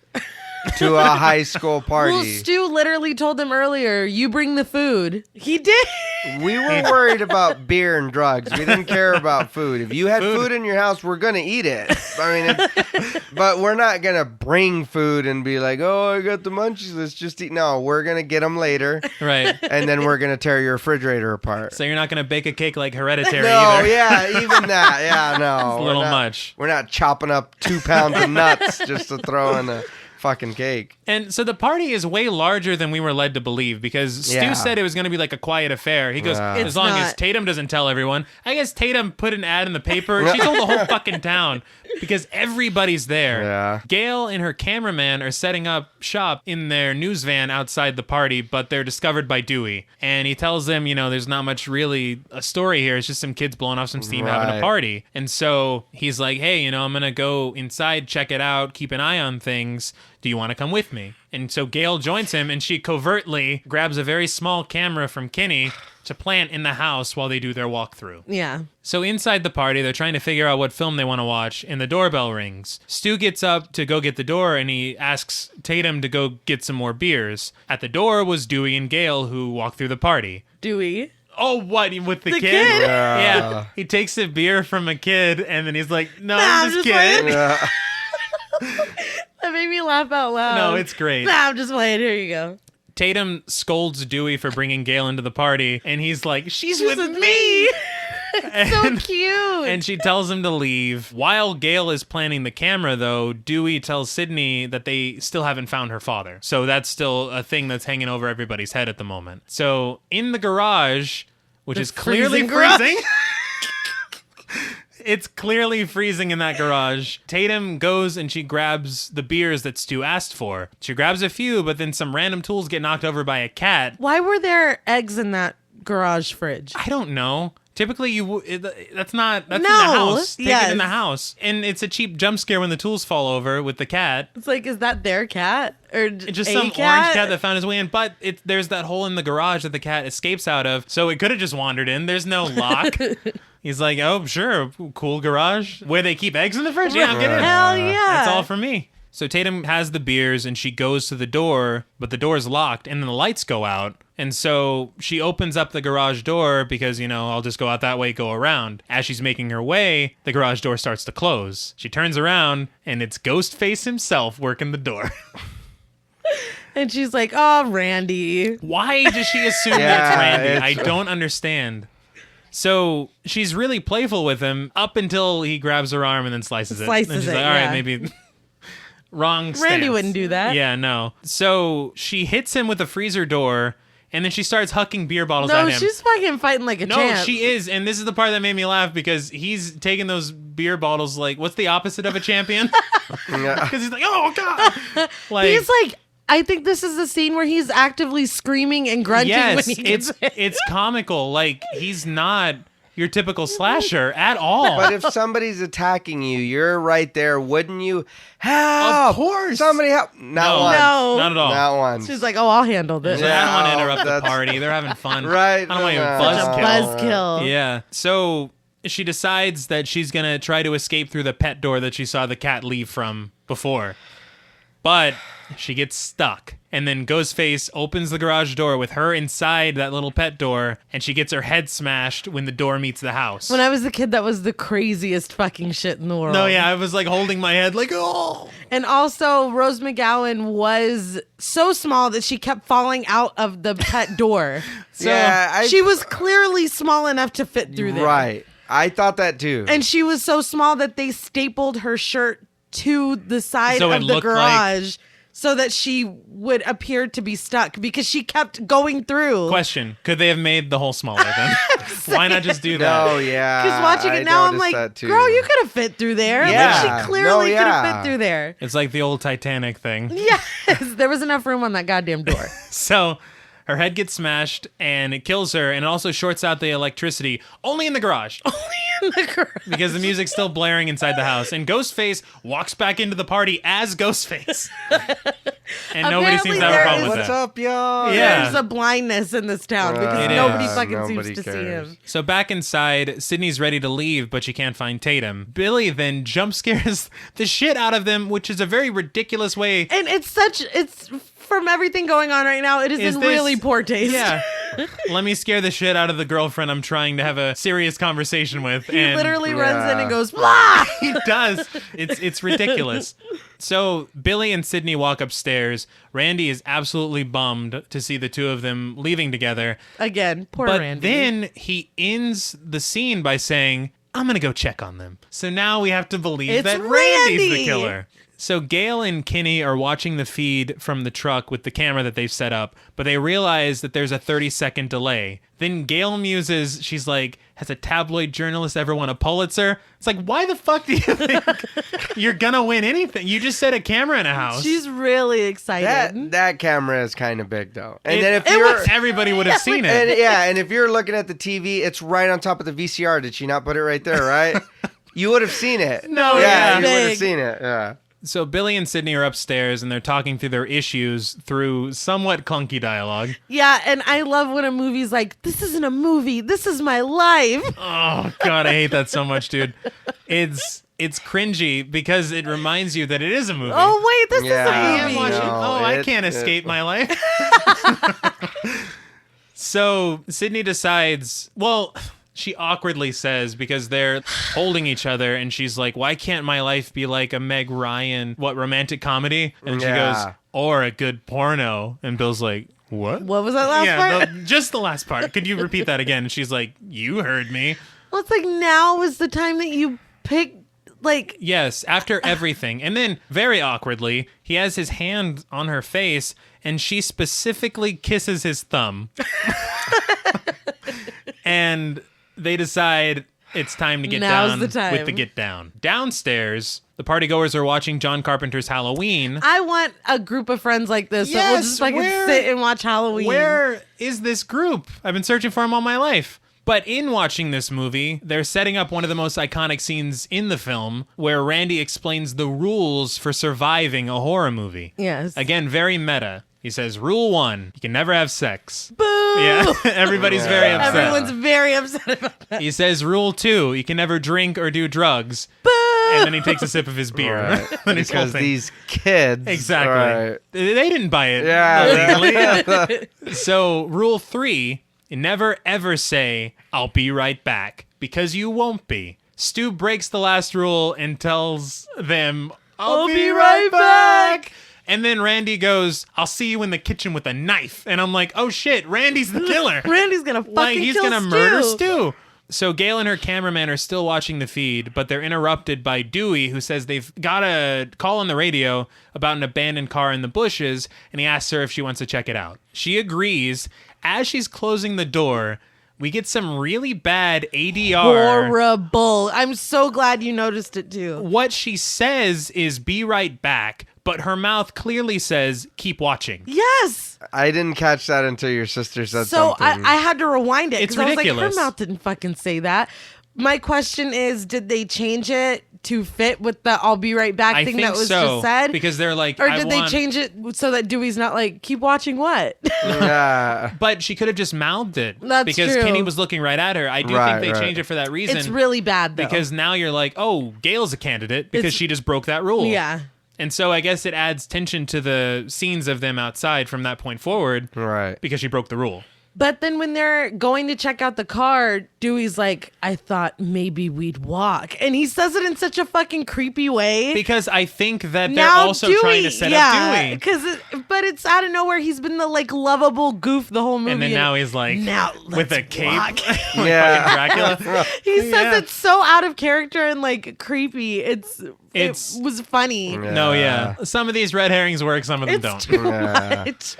to a high school party. Well, Stu literally told them earlier, you bring the food. He did. We were worried about beer and drugs. We didn't care about food. If you had food in your house, we're going to eat it. I mean, but we're not going to bring food and be like, oh, I got the munchies, let's just eat. No, we're going to get them later, Right. and then we're going to tear your refrigerator apart. So you're not going to bake a cake like Hereditary No, either. yeah, even that. Yeah, no. It's a we're little not- much. We're not chopping up 2 pounds of nuts just to throw in a fucking cake. And so the party is way larger than we were led to believe, because Yeah. Stu said it was going to be like a quiet affair. He goes, Yeah. as It's long as not. Tatum doesn't tell everyone. I guess Tatum put an ad in the paper. She told the whole fucking town because everybody's there. Yeah. Gail and her cameraman are setting up shop in their news van outside the party, but they're discovered by Dewey. And he tells them, there's not much really a story here. It's just some kids blowing off some steam having a Right. party. And so he's like, hey, I'm going to go inside, check it out, keep an eye on things. Do you want to come with me? And so Gail joins him, and she covertly grabs a very small camera from Kinney to plant in the house while they do their walkthrough. Yeah. So inside the party, they're trying to figure out what film they want to watch, and the doorbell rings. Stu gets up to go get the door, and he asks Tatum to go get some more beers. At the door was Dewey and Gail, who walk through the party. Dewey. Oh, what? With the kid? kid? Yeah. He takes a beer from a kid, and then he's like, no, Nah, I'm I'm just just kidding. Yeah. That made me laugh out loud. No, it's great. Nah, I'm just playing. Here you go. Tatum scolds Dewey for bringing Gail into the party, and he's like, she's with with me. So And- cute. And she tells him to leave. While Gail is planning the camera, though, Dewey tells Sydney that they still haven't found her father. So that's still a thing that's hanging over everybody's head at the moment. So in the garage, which is clearly freezing garage. freezing, It's clearly freezing in that garage. Tatum goes and she grabs the beers that Stu asked for. She grabs a few, but then some random tools get knocked over by a cat. Why were there eggs in that garage fridge? I don't know. Typically, that's in the house. Take it in the house. And it's a cheap jump scare when the tools fall over with the cat. It's like, is that their cat? Or just some orange cat that found his way in. But there's that hole in the garage that the cat escapes out of. So it could have just wandered in. There's no lock. He's like, oh, sure, cool garage. Where they keep eggs in the fridge? Yeah, get in. Hell yeah. That's all for me. So Tatum has the beers and she goes to the door, but the door's locked and then the lights go out. And so she opens up the garage door because, I'll just go out that way, go around. As she's making her way, the garage door starts to close. She turns around and it's Ghostface himself working the door. And she's like, oh, Randy. Why does she assume that's Randy? I don't understand. So she's really playful with him up until he grabs her arm and then slices it. And she's like, all right, maybe... Wrong stance. Randy wouldn't do that. Yeah, no. So she hits him with a freezer door, and then she starts hucking beer bottles at him. No, she's fucking fighting like a champ. No, she is, and this is the part that made me laugh because he's taking those beer bottles like, what's the opposite of a champion? Because he's like, oh, God. He's like, I think this is the scene where he's actively screaming and grunting when he gets hit. It's comical. Like, he's not... your typical slasher at all. But if somebody's attacking you, you're right there. Wouldn't you help? Of course. Somebody help. Not once. No. Not at all. Not once. She's like, oh, I'll handle this. I don't want to interrupt the party. They're having fun. Right. I don't want you to buzzkill. Yeah. So she decides that she's going to try to escape through the pet door that she saw the cat leave from before. But she gets stuck. And then Ghostface opens the garage door with her inside that little pet door, and she gets her head smashed when the door meets the house. When I was a kid, that was the craziest fucking shit in the world. No, yeah, I was like holding my head like, oh. And also, Rose McGowan was so small that she kept falling out of the pet door. So she was clearly small enough to fit through there. Right. I thought that too. And she was so small that they stapled her shirt to the side of the garage. So that she would appear to be stuck because she kept going through. Question: could they have made the hole smaller then? Why not just do that? Oh yeah. Because watching it now, I'm like, girl, you could have fit through there. Yeah. Like, she clearly could have fit through there. It's like the old Titanic thing. Yes, there was enough room on that goddamn door. So her head gets smashed and it kills her, and it also shorts out the electricity only in the garage. Only in the garage. Because the music's still blaring inside the house. And Ghostface walks back into the party as Ghostface. And nobody seems to have a problem with that. What's up, y'all? Yeah. There's a blindness in this town because nobody fucking seems to see him. So back inside, Sydney's ready to leave, but she can't find Tatum. Billy then jump scares the shit out of them, which is a very ridiculous way. And it's from everything going on right now, it is in really poor taste. Yeah. Let me scare the shit out of the girlfriend I'm trying to have a serious conversation with. He literally runs in and goes, blah! He does. It's ridiculous. So Billy and Sydney walk upstairs. Randy is absolutely bummed to see the two of them leaving together. Again, poor Randy. But then he ends the scene by saying, I'm going to go check on them. So now we have to believe that Randy's the killer. So Gail and Kinney are watching the feed from the truck with the camera that they've set up, but they realize that there's a 30-second delay. Then Gail muses, she's like, has a tabloid journalist ever won a Pulitzer? It's like, why the fuck do you think you're gonna win anything? You just set a camera in a house. She's really excited. That camera is kind of big, though. And then if everybody would have seen it. And if you're looking at the TV, it's right on top of the VCR. Did she not put it right there, right? You would have seen it. No, yeah, you would have seen it, yeah. So Billy and Sydney are upstairs and they're talking through their issues through somewhat clunky dialogue. Yeah, and I love when a movie's like, this isn't a movie, this is my life. Oh, God, I hate that so much, dude. It's cringy because it reminds you that it is a movie. Oh, wait, this is a movie. I can't escape my life. So Sydney decides, she awkwardly says, because they're holding each other, and she's like, why can't my life be like a Meg Ryan, romantic comedy? And she goes, or a good porno. And Bill's like, what? What was that last part? Just the last part. Could you repeat that again? And she's like, you heard me. Well, it's like now is the time that you pick, like... Yes, after everything. And then, very awkwardly, he has his hand on her face, and she specifically kisses his thumb. And... they decide, it's time to get Now's down the time. with the get down. Downstairs, the partygoers are watching John Carpenter's Halloween. I want a group of friends like this that will just fucking sit and watch Halloween. Where is this group? I've been searching for them all my life. But in watching this movie, they're setting up one of the most iconic scenes in the film where Randy explains the rules for surviving a horror movie. Yes. Again, very meta. He says, rule 1, you can never have sex. Boo! Yeah, everybody's very upset. Everyone's very upset about that. He says, rule 2, you can never drink or do drugs. Boo! And then he takes a sip of his beer. Right. Because these kids. Exactly. Right. They didn't buy it illegally. So, rule 3, you never ever say, I'll be right back, because you won't be. Stu breaks the last rule and tells them, I'll be right back. And then Randy goes, I'll see you in the kitchen with a knife. And I'm like, oh shit, Randy's the killer. Randy's gonna fucking he's kill gonna Stu. murder Stu. So Gail and her cameraman are still watching the feed, but they're interrupted by Dewey, who says they've got a call on the radio about an abandoned car in the bushes, and he asks her if she wants to check it out. She agrees. As she's closing the door, we get some really bad ADR. Horrible. I'm so glad you noticed it too. What she says is be right back, but her mouth clearly says keep watching. Yes. I didn't catch that until your sister said So something. I had to rewind it It's because I was like, ridiculous. her mouth didn't fucking say that. My question is, did they change it to fit with the "I'll be right back" I thing think that was so, just said? because they're like, or did they change it so that Dewey's not like, keep watching what? Yeah. But she could have just mouthed it. That's because true. Kenny was looking right at her. I do Right, think they right. changed it for that reason. It's really bad though. Because now you're like, oh, Gail's a candidate because she just broke that rule. Yeah. And so I guess it adds tension to the scenes of them outside from that point forward Right. because she broke the rule. But then when they're going to check out the car, Dewey's like, I thought maybe we'd walk. And he says it in such a fucking creepy way. Because I think that they're Now also Dewey, trying to set up Dewey. But it's out of nowhere. He's been the like lovable goof the whole movie. And then now he's like, now with a let's cape, walk. like Yeah. fucking Dracula. He says Yeah. it's so out of character and like creepy. It It's- was funny. Yeah. No, yeah. Some of these red herrings work, some of them It's don't. too Yeah. much.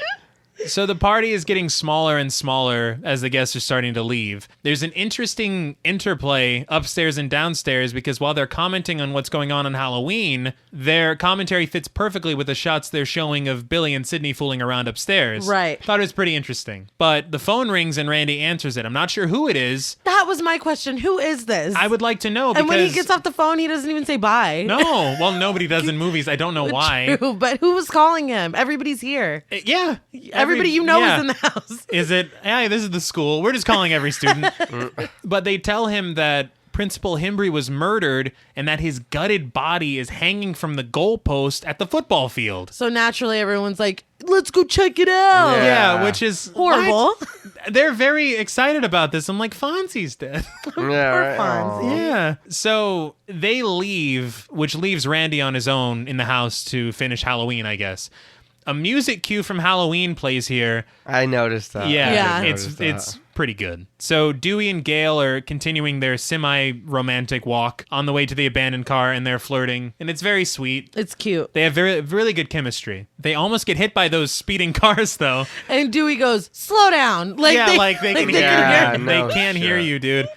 So the party is getting smaller and smaller as the guests are starting to leave. There's an interesting interplay upstairs and downstairs because while they're commenting on what's going on Halloween, their commentary fits perfectly with the shots they're showing of Billy and Sydney fooling around upstairs. Right. Thought it was pretty interesting. But the phone rings and Randy answers it. I'm not sure who it is. That was my question. Who is this? I would like to know because... And when he gets off the phone, he doesn't even say bye. No, well, nobody does in movies. I don't know why. True, but who was calling him? Everybody's here. Yeah. Everybody you know yeah. is in the house. Is it, hey, this is the school. We're just calling every student. But they tell him that Principal Himbry was murdered and that his gutted body is hanging from the goalpost at the football field. So naturally, everyone's like, let's go check it out. Yeah, which is Horrible. what? They're very excited about this. I'm like, Fonzie's dead. Yeah. Right. Fonzie. Aw. Yeah. So they leave, which leaves Randy on his own in the house to finish Halloween, I guess. A music cue from Halloween plays here. I noticed that. Yeah, Yeah. I did it's notice that. it's pretty good. So Dewey and Gail are continuing their semi-romantic walk on the way to the abandoned car, and they're flirting, and it's very sweet. It's cute. They have really good chemistry. They almost get hit by those speeding cars, though. And Dewey goes, slow down. Like Yeah, they, like they can they hear Yeah, you. no They can't hear shit. you, dude.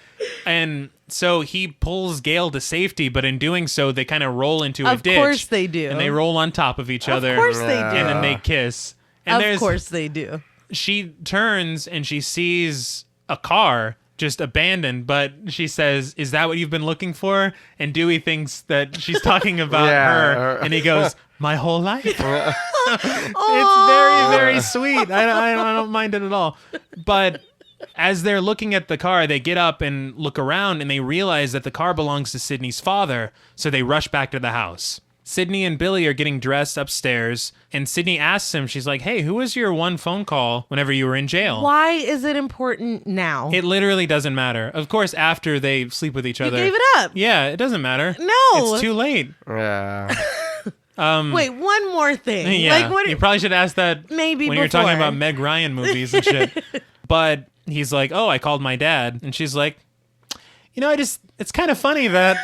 And so he pulls Gail to safety, but in doing so, they kind of roll into a Of ditch. course they do. And they roll on top of each other. Of course they do. Yeah. And then they kiss. And Of course they do. she turns and she sees a car just abandoned, but she says, "Is that what you've been looking for?" And Dewey thinks that she's talking about Yeah. her, and he goes, "My whole life." It's Aw. very, very sweet. I don't mind it at all. But as they're looking at the car, they get up and look around, and they realize that the car belongs to Sydney's father, so they rush back to the house. Sydney and Billy are getting dressed upstairs, and Sydney asks him, she's like, "Hey, who was your one phone call whenever you were in jail?" Why is it important now? It literally doesn't matter. Of course, after they sleep with each you other. gave it up. Yeah, it doesn't matter. No. It's too late. Yeah. Wait, one more thing. Yeah, Like, what? you probably should ask that Maybe when you're talking before. about Meg Ryan movies and shit. But he's like, "Oh, I called my dad," and she's like, "You know, it's kind of funny that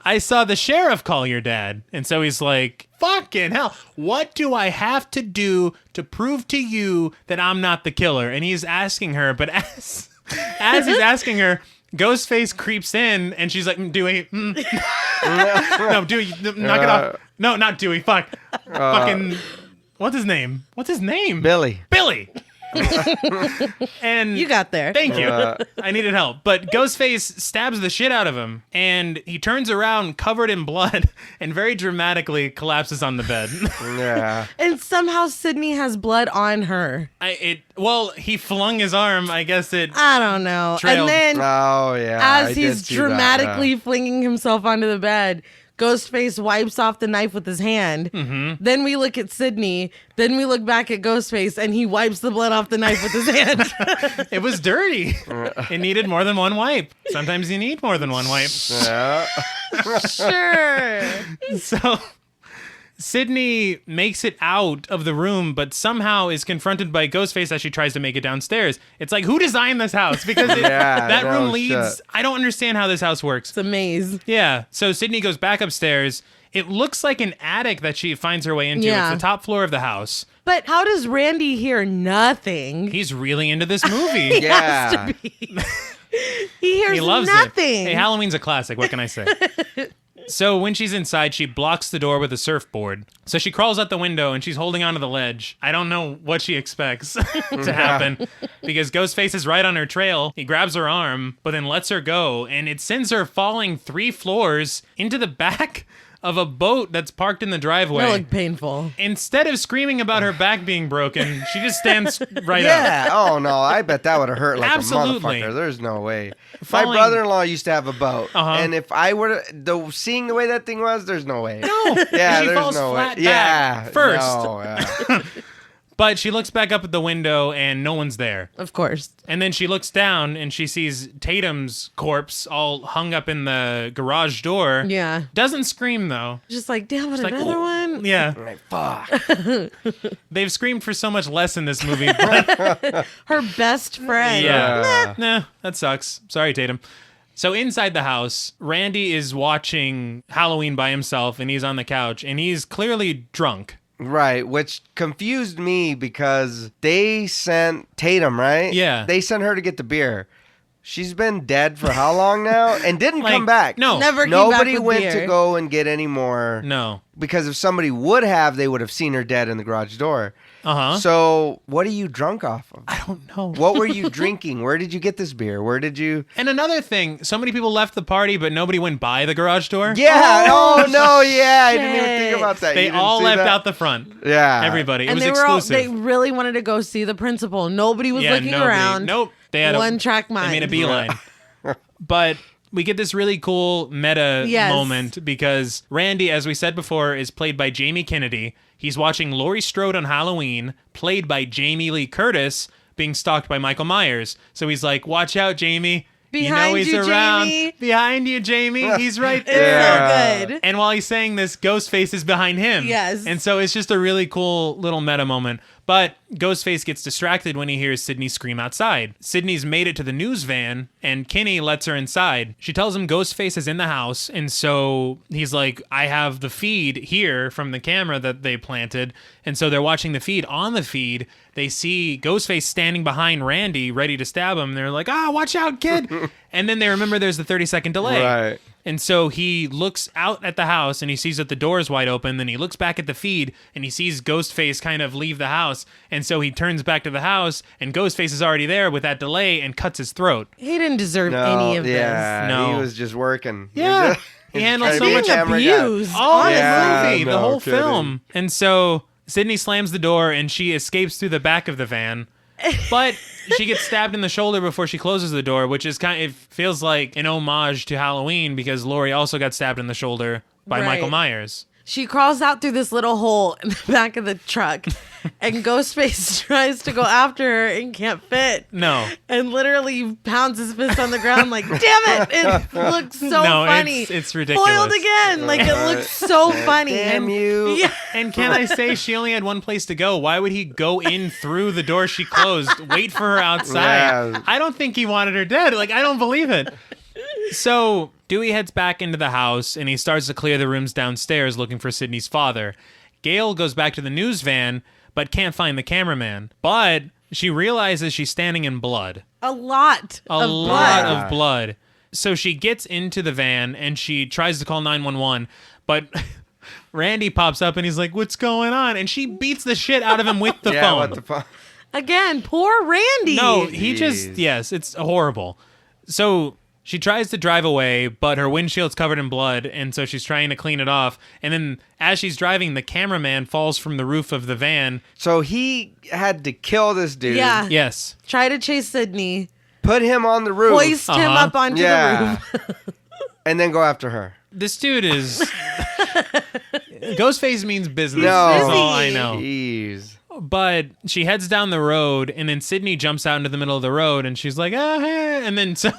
I saw the sheriff call your dad." And so he's like, "Fucking hell, what do I have to do to prove to you that I'm not the killer?" And he's asking her, but as he's asking her, Ghostface creeps in, and she's like, Dewey. No, Dewey, knock it off. No, not Dewey. Fuck. Fucking... What's his name? Billy. And you got there. Thank you. I needed help. But Ghostface stabs the shit out of him, and he turns around covered in blood and very dramatically collapses on the bed. Yeah. And somehow Sydney has blood on her. He flung his arm. I guess it. I don't know. Trailed. And then, as he's dramatically flinging himself onto the bed, Ghostface wipes off the knife with his hand. Mm-hmm. Then we look at Sydney. Then we look back at Ghostface, and he wipes the blood off the knife with his hand. It was dirty. It needed more than one wipe. Sometimes you need more than one wipe. Yeah. Sure. So Sydney makes it out of the room, but somehow is confronted by Ghostface as she tries to make it downstairs. It's like, who designed this house? Because that room leads... Shit. I don't understand how this house works. It's a maze. Yeah. So Sydney goes back upstairs. It looks like an attic that she finds her way into. Yeah. It's the top floor of the house. But how does Randy hear nothing? He's really into this movie. He has to be. He hears nothing. Hey, Halloween's a classic. What can I say? So when she's inside, she blocks the door with a surfboard. So she crawls out the window and she's holding onto the ledge. I don't know what she expects to happen because Ghostface is right on her trail. He grabs her arm, but then lets her go, and it sends her falling 3 floors into the back of a boat that's parked in the driveway. That looked painful. Instead of screaming about her back being broken, she just stands right up. Yeah. Oh, no. I bet that would have hurt like Absolutely. a motherfucker. There's no way. My brother-in-law used to have a boat. And if I were to... seeing the way that thing was, there's no way. No. Yeah, she there's falls no flat way. Back Yeah. first. No, yeah. But she looks back up at the window and no one's there. Of course. And then she looks down and she sees Tatum's corpse all hung up in the garage door. Yeah. Doesn't scream though. Just like, damn it, another one? Yeah. Like, fuck. They've screamed for so much less in this movie. Her best friend. Yeah. Nah, that sucks. Sorry, Tatum. So inside the house, Randy is watching Halloween by himself and he's on the couch and he's clearly drunk. Right, which confused me because they sent Tatum, right? Yeah. They sent her to get the beer. She's been dead for how long now? And didn't come back. No. Never came Nobody back with went beer. to go and get any more. No. Because if somebody would have, they would have seen her dead in the garage door. Uh-huh. So what are you drunk off of? I don't know. What were you drinking? Where did you get this beer? Where did you... And another thing, so many people left the party, but nobody went by the garage door. Yeah. Oh, no. Yeah. I didn't even think about that. They all left out the front. Yeah. Everybody. It and was they exclusive. They really wanted to go see the principal. Nobody was looking around. Nope. They had one-track mind. They made a beeline. But we get this really cool meta moment because Randy, as we said before, is played by Jamie Kennedy. He's watching Laurie Strode on Halloween, played by Jamie Lee Curtis, being stalked by Michael Myers. So he's like, watch out, Jamie. Behind he's you, around. Jamie. Behind you, Jamie. He's right It's there. so good. And while he's saying this, Ghostface is behind him. Yes. And so it's just a really cool little meta moment. But Ghostface gets distracted when he hears Sydney scream outside. Sydney's made it to the news van, and Kinney lets her inside. She tells him Ghostface is in the house, and so he's like, I have the feed here from the camera that they planted. And so they're watching the feed. On the feed, they see Ghostface standing behind Randy, ready to stab him. They're like, watch out, kid. And then they remember there's the 30-second delay. Right. And so he looks out at the house and he sees that the door is wide open. Then he looks back at the feed and he sees Ghostface kind of leave the house. And so he turns back to the house and Ghostface is already there with that delay and cuts his throat. He didn't deserve any of this. No. He was just working. Yeah. He handled so much abuse. All Yeah, the movie, the whole kidding. film. And so Sydney slams the door and she escapes through the back of the van. But she gets stabbed in the shoulder before she closes the door, which is it feels like an homage to Halloween because Laurie also got stabbed in the shoulder by Michael Myers. She crawls out through this little hole in the back of the truck, and Ghostface tries to go after her and can't fit. No. And literally pounds his fist on the ground like, damn it! It looks so funny. It's ridiculous. Foiled again. Like, it looks so funny. Damn you. Yeah. And can I say she only had one place to go? Why would he go in through the door she closed, wait for her outside? Yeah. I don't think he wanted her dead. Like, I don't believe it. So Dewey heads back into the house and he starts to clear the rooms downstairs looking for Sydney's father. Gail goes back to the news van but can't find the cameraman. But She realizes she's standing in blood. A lot of blood. So she gets into the van and she tries to call 911, but Randy pops up and he's like, "What's going on?" And she beats the shit out of him with the phone. With the phone. Again, poor Randy. No, yes, it's horrible. So she tries to drive away, but her windshield's covered in blood, and so she's trying to clean it off. And then as she's driving, the cameraman falls from the roof of the van. So he had to kill this dude. Yeah. Yes. Try to chase Sydney. Put him on the roof. Hoist him up onto the roof. And then go after her. This dude is... Ghostface means business. No. That's all I know. Jeez. But she heads down the road, and then Sydney jumps out into the middle of the road, and she's like, "Ah!" And then so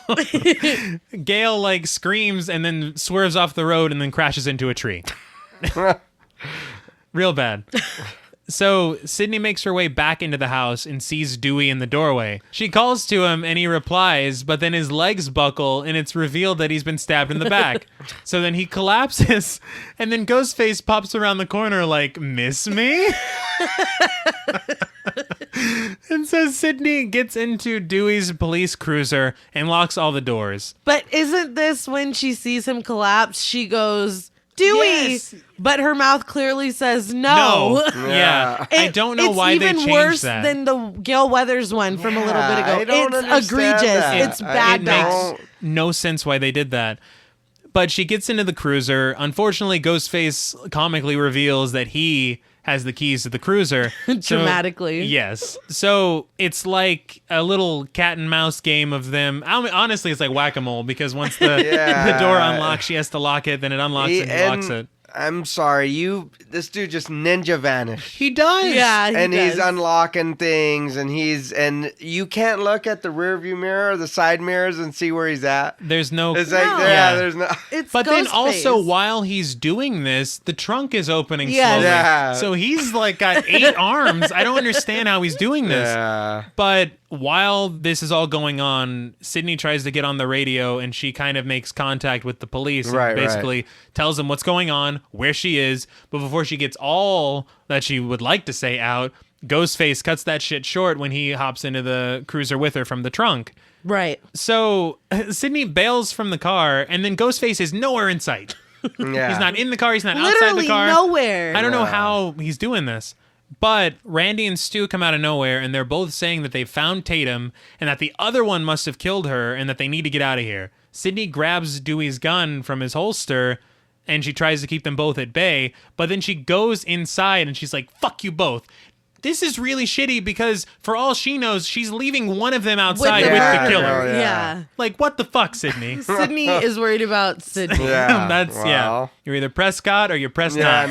Gail like screams and then swerves off the road and then crashes into a tree. Real bad. So Sydney makes her way back into the house and sees Dewey in the doorway. She calls to him and he replies, but then his legs buckle and it's revealed that he's been stabbed in the back. So then he collapses and then Ghostface pops around the corner like, "Miss me?" And so Sydney gets into Dewey's police cruiser and locks all the doors. But isn't this when she sees him collapse, she goes, "Dewey!" Yes. But her mouth clearly says no. Yeah. I don't know why they changed It's even worse that. than the Gail Weathers one from a little bit ago. I don't It's understand egregious. that. It's bad. It makes no sense why they did that. But she gets into the cruiser. Unfortunately, Ghostface comically reveals that he has the keys to the cruiser. Dramatically. Yes. So it's like a little cat and mouse game of them. Honestly, it's like whack-a-mole because once the door unlocks, she has to lock it, then it unlocks and he locks it. I'm sorry, this dude just ninja vanished. He does. Yeah, He's unlocking things, and you can't look at the rearview mirror or the side mirrors and see where he's at. There's no. It's like, there's no. But then also, while he's doing this, the trunk is opening slowly. Yeah. So he's like got 8 arms. I don't understand how he's doing this. Yeah. But while this is all going on, Sydney tries to get on the radio and she kind of makes contact with the police and basically tells them what's going on, where she is. But before she gets all that she would like to say out, Ghostface cuts that shit short when he hops into the cruiser with her from the trunk. Right. So Sydney bails from the car and then Ghostface is nowhere in sight. Yeah. He's not in the car. He's not Literally outside the car. Nowhere. I don't know how he's doing this. But Randy and Stu come out of nowhere, and they're both saying that they found Tatum and that the other one must have killed her and that they need to get out of here. Sydney grabs Dewey's gun from his holster, and she tries to keep them both at bay. But then she goes inside, and she's like, "Fuck you both." This is really shitty because for all she knows, she's leaving one of them outside with the killer. Yeah. Like, what the fuck, Sydney? Sydney is worried about Sydney. Yeah. You're either Prescott or you're Prescott.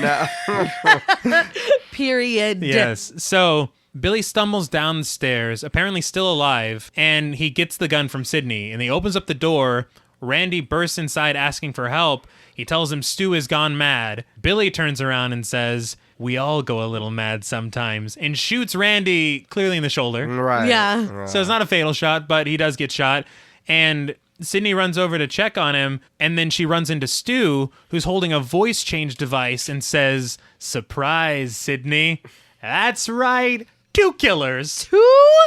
No. Period. Yes. So Billy stumbles down the stairs, apparently still alive, and he gets the gun from Sydney, and he opens up the door. Randy bursts inside asking for help. He tells him Stu has gone mad. Billy turns around and says, "We all go a little mad sometimes," and shoots Randy clearly in the shoulder. Right. Yeah. So it's not a fatal shot, but he does get shot. And Sydney runs over to check on him, and then she runs into Stu, who's holding a voice change device, and says, "Surprise, Sydney. That's right. 2 killers." 2?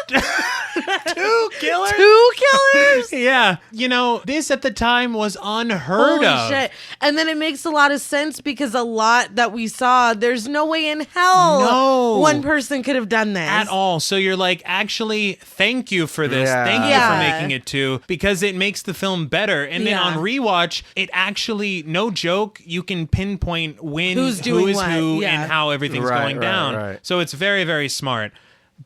2 killers? 2 killers? Yeah. You know, this at the time was unheard Holy of. shit. And then it makes a lot of sense because a lot that we saw, there's no way in hell one person could have done this. At all. So you're like, actually, thank you for this. Yeah. Thank you for making it 2 because it makes the film better. And then on rewatch, it actually, no joke, you can pinpoint who is who and how everything's going down. Right. So it's very, very smart.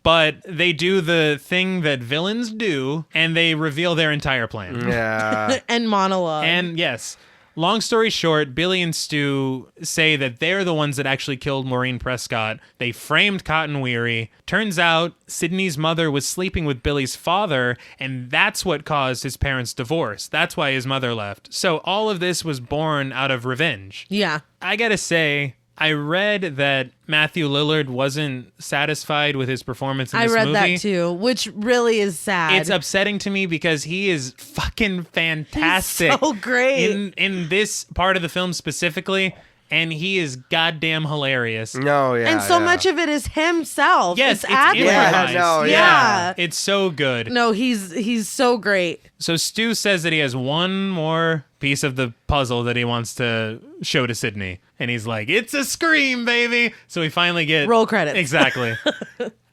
But they do the thing that villains do, and they reveal their entire plan. Yeah. And monologue. And yes, long story short, Billy and Stu say that they're the ones that actually killed Maureen Prescott. They framed Cotton Weary. Turns out Sydney's mother was sleeping with Billy's father, and that's what caused his parents' divorce. That's why his mother left. So all of this was born out of revenge. Yeah. I gotta say, I read that Matthew Lillard wasn't satisfied with his performance in this movie. I read that too, which really is sad. It's upsetting to me because he is fucking fantastic. He's so great. In this part of the film specifically, and he is goddamn hilarious. No, yeah. And so much of it is himself. Yes, it's ad-lib. improvised. Yeah. It's so good. No, he's so great. So Stu says that he has one more piece of the puzzle that he wants to show to Sydney. And he's like, it's a scream, baby. So we finally get... Roll credits. Exactly.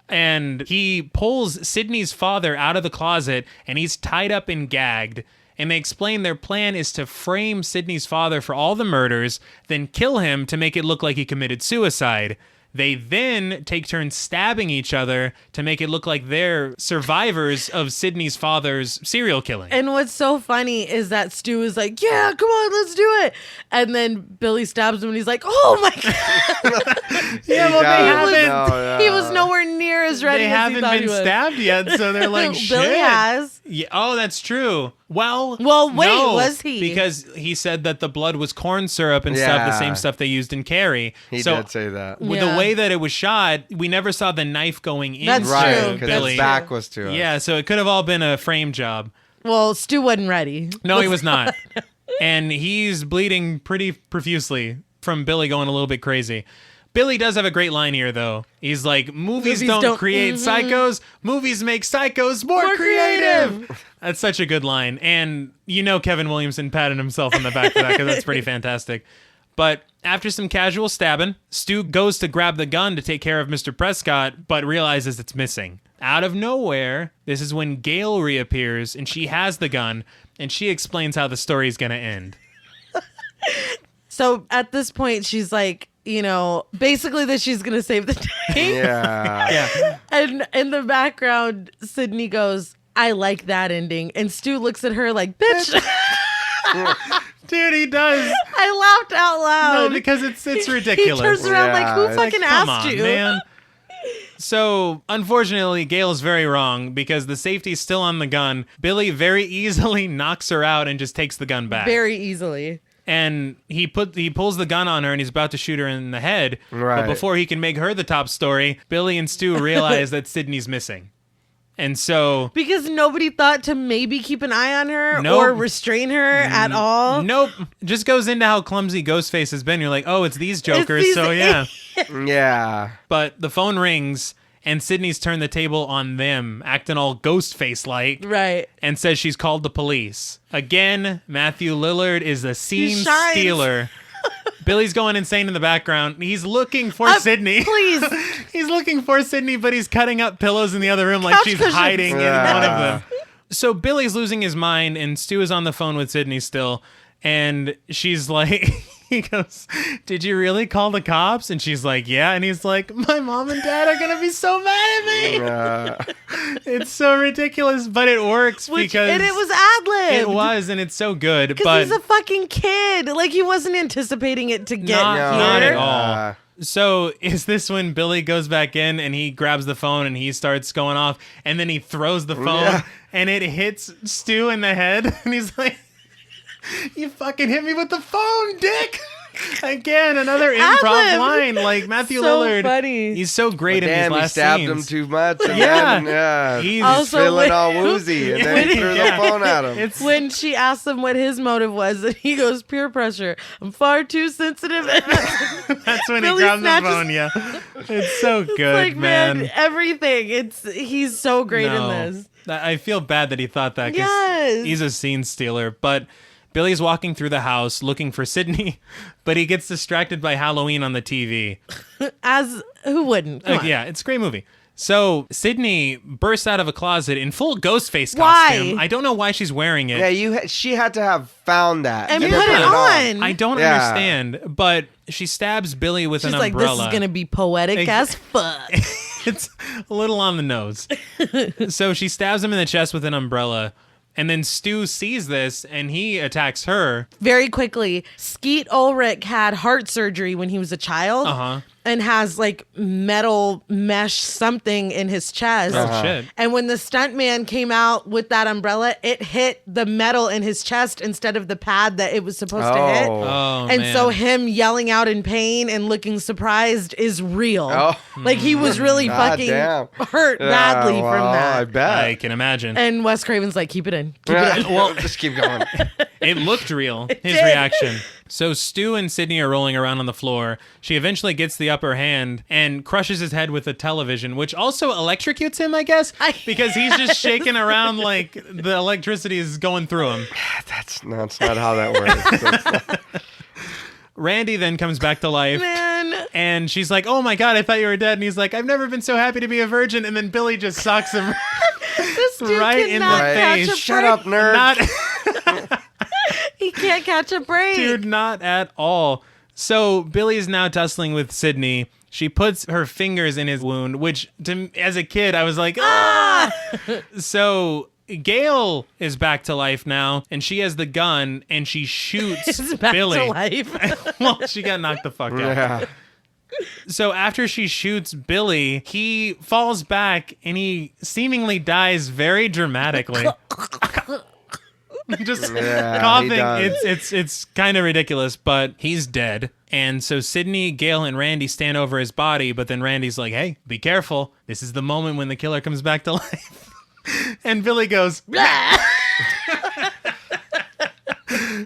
And he pulls Sydney's father out of the closet, and he's tied up and gagged. And they explain their plan is to frame Sydney's father for all the murders, then kill him to make it look like he committed suicide. They then take turns stabbing each other to make it look like they're survivors of Sydney's father's serial killing. And what's so funny is that Stu is like, yeah, come on, let's do it. And then Billy stabs him and he's like, oh my God. Yeah, well, they haven't. He was nowhere near as ready They as he haven't thought he been was. stabbed yet, so they're like, shit. Billy has. Yeah, oh, that's true. Well, wait, no, was he? Because he said that the blood was corn syrup and stuff, the same stuff they used in Carrie. He did say that. With the way that it was shot, we never saw the knife going in. That's right, true. because his back was to us. Yeah, so it could have all been a frame job. Well, Stu wasn't ready. No, he was not. And he's bleeding pretty profusely from Billy going a little bit crazy. Billy does have a great line here, though. He's like, movies don't create psychos. Movies make psychos more creative. That's such a good line. And you know Kevin Williamson patted himself on the back for that because that's pretty fantastic. But after some casual stabbing, Stu goes to grab the gun to take care of Mr. Prescott, but realizes it's missing. Out of nowhere, this is when Gail reappears, and she has the gun, and she explains how the story's going to end. So at this point, she's like, you know, basically that she's going to save the day. Yeah. And in the background, Sydney goes, I like that ending. And Stu looks at her like, bitch. Dude, he does. I laughed out loud. No, because it's ridiculous. He turns around like, who fucking Come asked on, you? Man. So, unfortunately, Gail's very wrong because the safety's still on the gun. Billy very easily knocks her out and just takes the gun back. Very easily. And he pulls the gun on her and he's about to shoot her in the head. Right. But before he can make her the top story, Billy and Stu realize that Sydney's missing. And so... Because nobody thought to maybe keep an eye on her Nope. or restrain her at all. Nope. Just goes into how clumsy Ghostface has been. You're like, oh, it's these jokers, these- so yeah. Yeah. But the phone rings, and Sydney's turned the table on them, acting all Ghostface-like, Right. and says she's called the police. Again, Matthew Lillard is a scene shines. stealer. Billy's going insane in the background. He's looking for Sydney. Please. He's looking for Sydney, but he's cutting up pillows in the other room like Couch she's cushions. hiding in Yeah. one of them. So Billy's losing his mind, and Stu is on the phone with Sydney still, and she's like... He goes, did you really call the cops? And she's like, yeah. And he's like, my mom and dad are going to be so mad at me. It's so ridiculous, but it works because... And it was ad-lib. It was, and it's so good. Because But he's a fucking kid. Like, he wasn't anticipating it to get Not here. at all. So is this when Billy goes back in and he grabs the phone and he starts going off and then he throws the phone and it hits Stu in the head and he's like, you fucking hit me with the phone, dick. Again, another improv Ad-lib. line. Like Matthew So Lillard, funny. he's so great in these Damn, he last stabbed scenes. him too much. And Yeah. then, He's he's Also, feeling when- all woozy, and then he threw the phone at him. It's When she asked him what his motive was, and he goes, peer pressure. I'm far too sensitive. that's when Billy he grabs the snatches- phone. Yeah, it's so good, like, man. everything. He's so great No. in this. I feel bad that he thought that. 'Cause Yes. he's a scene stealer, but. Billy's walking through the house looking for Sydney, but he gets distracted by Halloween on the TV. As who wouldn't? Come on. Yeah, it's a great movie. So Sydney bursts out of a closet in full Ghostface Why? costume. I don't know why she's wearing it. Yeah, she had to have found that And then put it on. I don't Yeah. understand, but she stabs Billy with She's an like, umbrella. this is gonna be poetic as fuck. It's a little on the nose. So she stabs him in the chest with an umbrella. And then Stu sees this and he attacks her. Very quickly, Skeet Ulrich had heart surgery when he was a child. Uh-huh. And has like metal mesh something in his chest. Oh, shit. And when the stuntman came out with that umbrella, it hit the metal in his chest instead of the pad that it was supposed to hit. Oh, And man. so him yelling out in pain and looking surprised is real. Oh. Like he was really God fucking damn. hurt badly well, from that. I bet. I can imagine. And Wes Craven's like, keep it in. Keep it in. Well, just keep going. It looked real, his did. reaction. So Stu and Sydney are rolling around on the floor. She eventually gets the upper hand and crushes his head with a television, which also electrocutes him, I guess, because he's just shaking around like the electricity is going through him. That's not how that works. Randy then comes back to life. Man. And she's like, oh my God, I thought you were dead. And he's like, I've never been so happy to be a virgin. And then Billy just socks him right in the face. Shut up, nerd. He can't catch a break. Dude, not at all. So Billy is now tussling with Sydney. She puts her fingers in his wound, which as a kid, I was like, ah! So Gail is back to life now, and she has the gun, and she shoots Billy. To life. Well, she got knocked the fuck out. Yeah. So after she shoots Billy, he falls back, and he seemingly dies very dramatically. Just coughing. It's kind of ridiculous, but he's dead. And so Sydney, Gail, and Randy stand over his body, but then Randy's like, hey, be careful. This is the moment when the killer comes back to life. And Billy goes,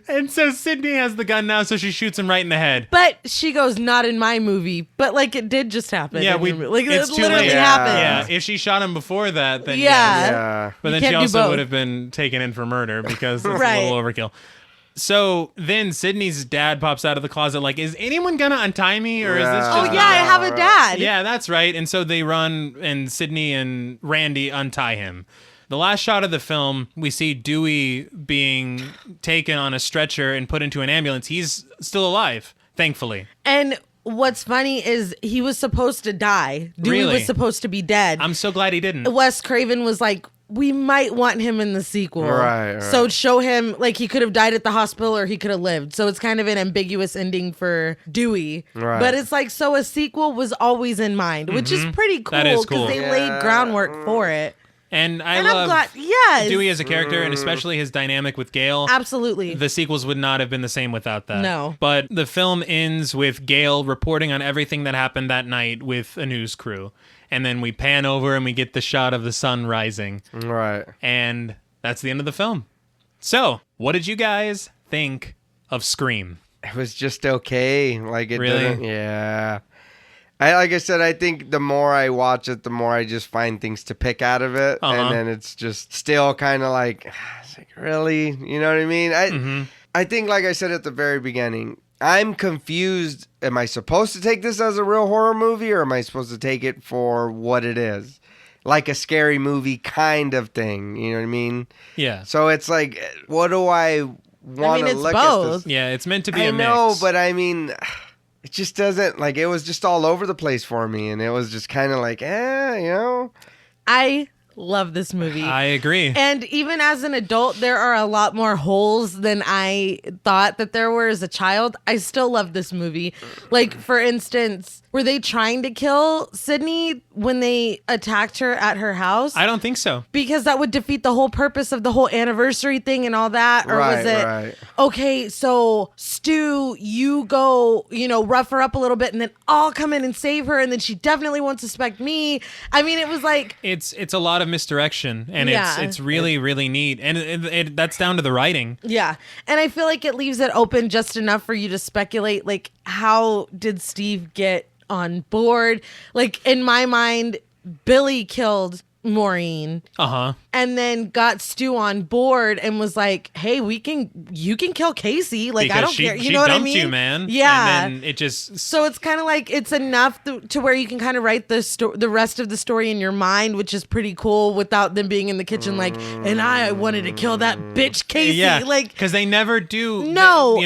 and so Sydney has the gun now, so she shoots him right in the head. But she goes, not in my movie. But like it did just happen. Yeah, it's too literally late. happened. Yeah, if she shot him before that, then yeah. But then she also would have been taken in for murder because it's a little overkill. So then Sydney's dad pops out of the closet like, is anyone going to untie me? Or is this just... Oh, yeah, I have a dad. Yeah, that's right. And so they run and Sydney and Randy untie him. The last shot of the film, we see Dewey being taken on a stretcher and put into an ambulance. He's still alive, thankfully. And what's funny is he was supposed to die. Dewey was supposed to be dead. I'm so glad he didn't. Wes Craven was like, we might want him in the sequel. Right. So show him, like, he could have died at the hospital or he could have lived. So it's kind of an ambiguous ending for Dewey. Right. But it's like, so a sequel was always in mind, which is pretty cool. That is cool. Because they laid groundwork for it. And I'm love glad, yes. Dewey as a character, and especially his dynamic with Gail. Absolutely. The sequels would not have been the same without that. No. But the film ends with Gail reporting on everything that happened that night with a news crew. And then we pan over and we get the shot of the sun rising. Right. And that's the end of the film. So, what did you guys think of Scream? It was just okay. Like, it really? didn't. Yeah. Like I said, I think the more I watch it, the more I just find things to pick out of it. And then it's just still kind of like, it's like, really? You know what I mean? I think, like I said at the very beginning, I'm confused. Am I supposed to take this as a real horror movie, or am I supposed to take it for what it is? Like a scary movie kind of thing. You know what I mean? Yeah. So it's like, what do I want to look at this? Yeah, it's meant to be a mix. I know, but I mean... It just doesn't, like, it was just all over the place for me, and it was just kind of like, you know? I love this movie. I agree. And even as an adult, there are a lot more holes than I thought that there were as a child. I still love this movie. Like, for instance, were they trying to kill Sydney when they attacked her at her house? I don't think so. Because that would defeat the whole purpose of the whole anniversary thing and all that. Or was it, okay, so Stu, you go, rough her up a little bit and then I'll come in and save her and then she definitely won't suspect me. I mean, it was like... It's a lot of misdirection and it's really, really neat. And that's down to the writing. Yeah. And I feel like it leaves it open just enough for you to speculate, like, how did Steve get on board? Like, in my mind, Billy killed Maureen. And then got Stu on board and was like, hey, you can kill Casey. Like, because I don't care. You know what I mean? She dumped you, man. Yeah. And then it just... So it's kind of like, it's enough to where you can kind of write the rest of the story in your mind, which is pretty cool without them being in the kitchen like, and I wanted to kill that bitch Casey. Yeah, like, because they never do, all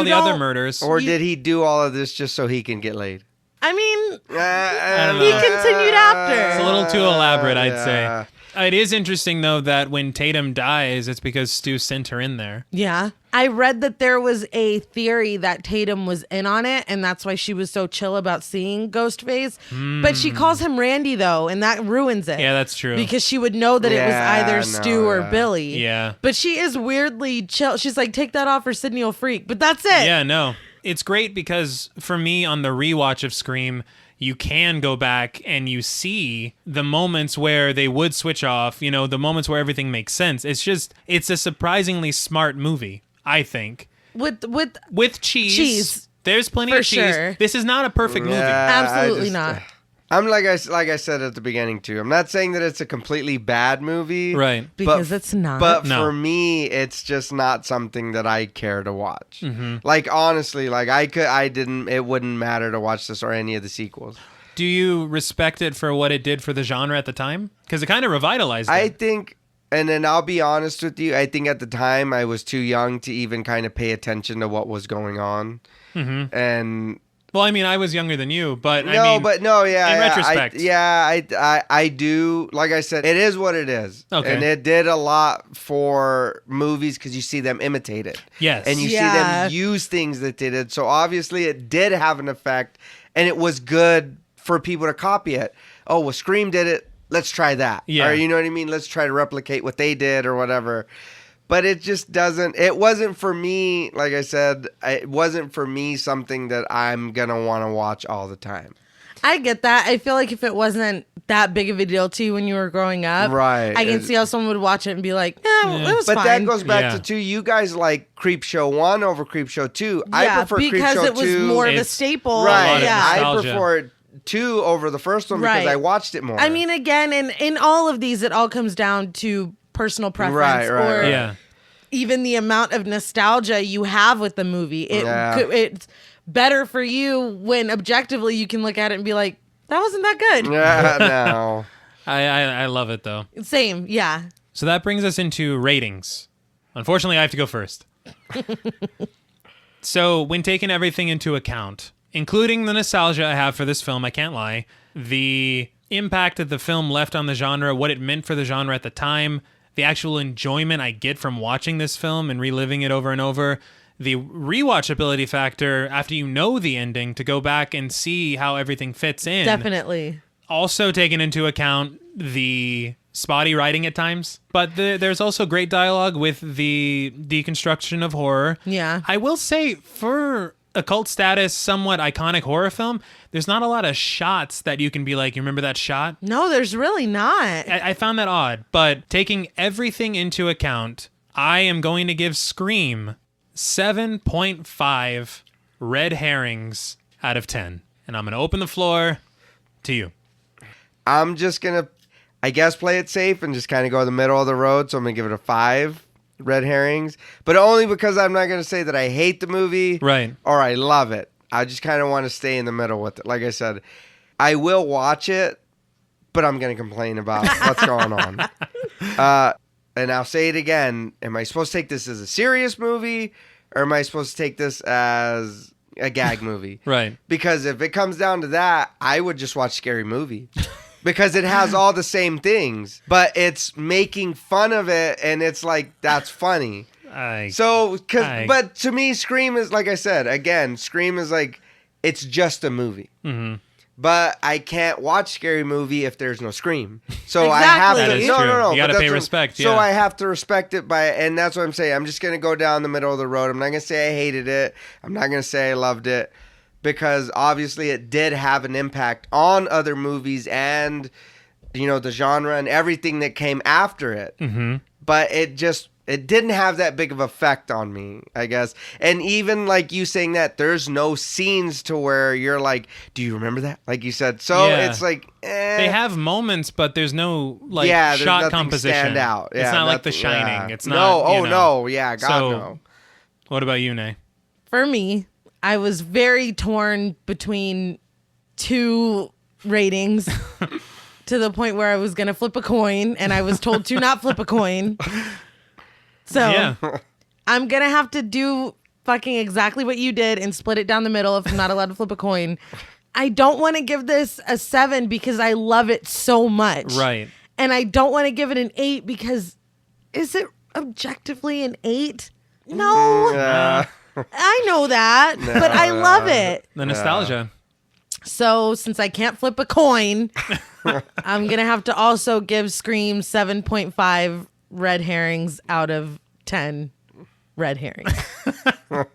the other murders. Or did he do all of this just so he can get laid? I mean, I don't know. He continued after. It's a little too elaborate, I'd say. It is interesting, though, that when Tatum dies, it's because Stu sent her in there. Yeah. I read that there was a theory that Tatum was in on it, and that's why she was so chill about seeing Ghostface. But she calls him Randy, though, and that ruins it. Yeah, that's true. Because she would know that it was either Stu or Billy. Yeah. But she is weirdly chill. She's like, take that off or Sydney will freak. But that's it. Yeah, no. It's great because for me on the rewatch of Scream, you can go back and you see the moments where they would switch off, the moments where everything makes sense. It's a surprisingly smart movie, I think. with cheese. Cheese. There's plenty For of cheese. sure. This is not a perfect movie. Absolutely not. I'm like I said at the beginning too. I'm not saying that it's a completely bad movie, Right? Because it's not. But No. for me, it's just not something that I care to watch. Mm-hmm. Like honestly, like it wouldn't matter to watch this or any of the sequels. Do you respect it for what it did for the genre at the time? Because it kind of revitalized it. I think, and then I'll be honest with you, I think at the time I was too young to even kind of pay attention to what was going on, and. Well, I mean, I was younger than you, but In retrospect. I do. Like I said, it is what it is. Okay. And it did a lot for movies because you see them imitate it. Yes. And you see them use things that they did. So obviously it did have an effect, and it was good for people to copy it. Oh, well, Scream did it. Let's try that. Yeah. Or you know what I mean? Let's try to replicate what they did or whatever. But it just doesn't, it wasn't for me, like I said, it wasn't for me something that I'm going to want to watch all the time. I get that. I feel like if it wasn't that big of a deal to you when you were growing up, right? I can see how someone would watch it and be like, it was but fine. That goes back to, too, you guys like Creepshow 1 over Creepshow 2. I prefer Creepshow 2. Because it was more of a staple. Right. Yeah. I prefer 2 over the first one because I watched it more. I mean, again, in all of these, it all comes down to personal preference or even the amount of nostalgia you have with the movie. It's better for you when objectively you can look at it and be like, that wasn't that good. Yeah, no. I love it, though. Same, yeah. So that brings us into ratings. Unfortunately, I have to go first. So when taking everything into account, including the nostalgia I have for this film, I can't lie, the impact that the film left on the genre, what it meant for the genre at the time, the actual enjoyment I get from watching this film and reliving it over and over, the rewatchability factor after you know the ending to go back and see how everything fits in. Definitely. Also taking into account the spotty writing at times, but there's also great dialogue with the deconstruction of horror. Yeah. I will say, for a cult status, somewhat iconic horror film, there's not a lot of shots that you can be like, you remember that shot? No, there's really not. I found that odd, but taking everything into account, I am going to give Scream 7.5 red herrings out of 10. And I'm going to open the floor to you. I'm just going to, I guess, play it safe and just kind of go the middle of the road. So I'm going to give it a 5 red herrings, but only because I'm not going to say that I hate the movie or I love it. I just kind of want to stay in the middle with it. Like I said, I will watch it, but I'm going to complain about what's going on. And I'll say it again. Am I supposed to take this as a serious movie, or am I supposed to take this as a gag movie? Right. Because if it comes down to that, I would just watch Scary Movie. Because it has all the same things, but it's making fun of it, and it's like, that's funny. But to me, Scream is, like I said, again, Scream is like, it's just a movie. Mm-hmm. But I can't watch Scary Movie if there's no Scream. So I have to. That is true. No. You got to pay respect. So I have to respect it and that's what I'm saying. I'm just going to go down the middle of the road. I'm not going to say I hated it. I'm not going to say I loved it. Because obviously it did have an impact on other movies and, you know, the genre and everything that came after it. Mm-hmm. But it didn't have that big of effect on me, I guess. And even like you saying that, there's no scenes to where you're like, do you remember that? Like you said. So it's like, They have moments, but there's no shot composition. Stand out. It's not like The Shining. Yeah. It's not. No. Yeah, God, no. What about you, Nay? For me, I was very torn between 2 ratings to the point where I was going to flip a coin, and I was told to not flip a coin. So I'm going to have to do fucking exactly what you did and split it down the middle if I'm not allowed to flip a coin. I don't want to give this a 7 because I love it so much. Right. And I don't want to give it an 8 because is it objectively an 8? No. I know that, but I love it. The nostalgia. So since I can't flip a coin, I'm going to have to also give Scream 7.5 red herrings out of 10 red herrings. Well,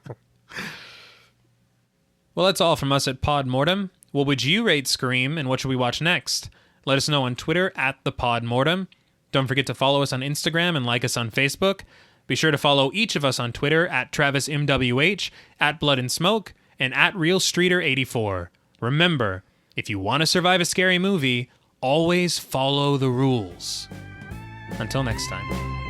that's all from us at Pod Mortem. What would you rate Scream, and what should we watch next? Let us know on Twitter @thepodmortem. Don't forget to follow us on Instagram and like us on Facebook. Be sure to follow each of us on Twitter at TravisMWH, at Blood and Smoke, and at RealStreeter84. Remember, if you want to survive a scary movie, always follow the rules. Until next time.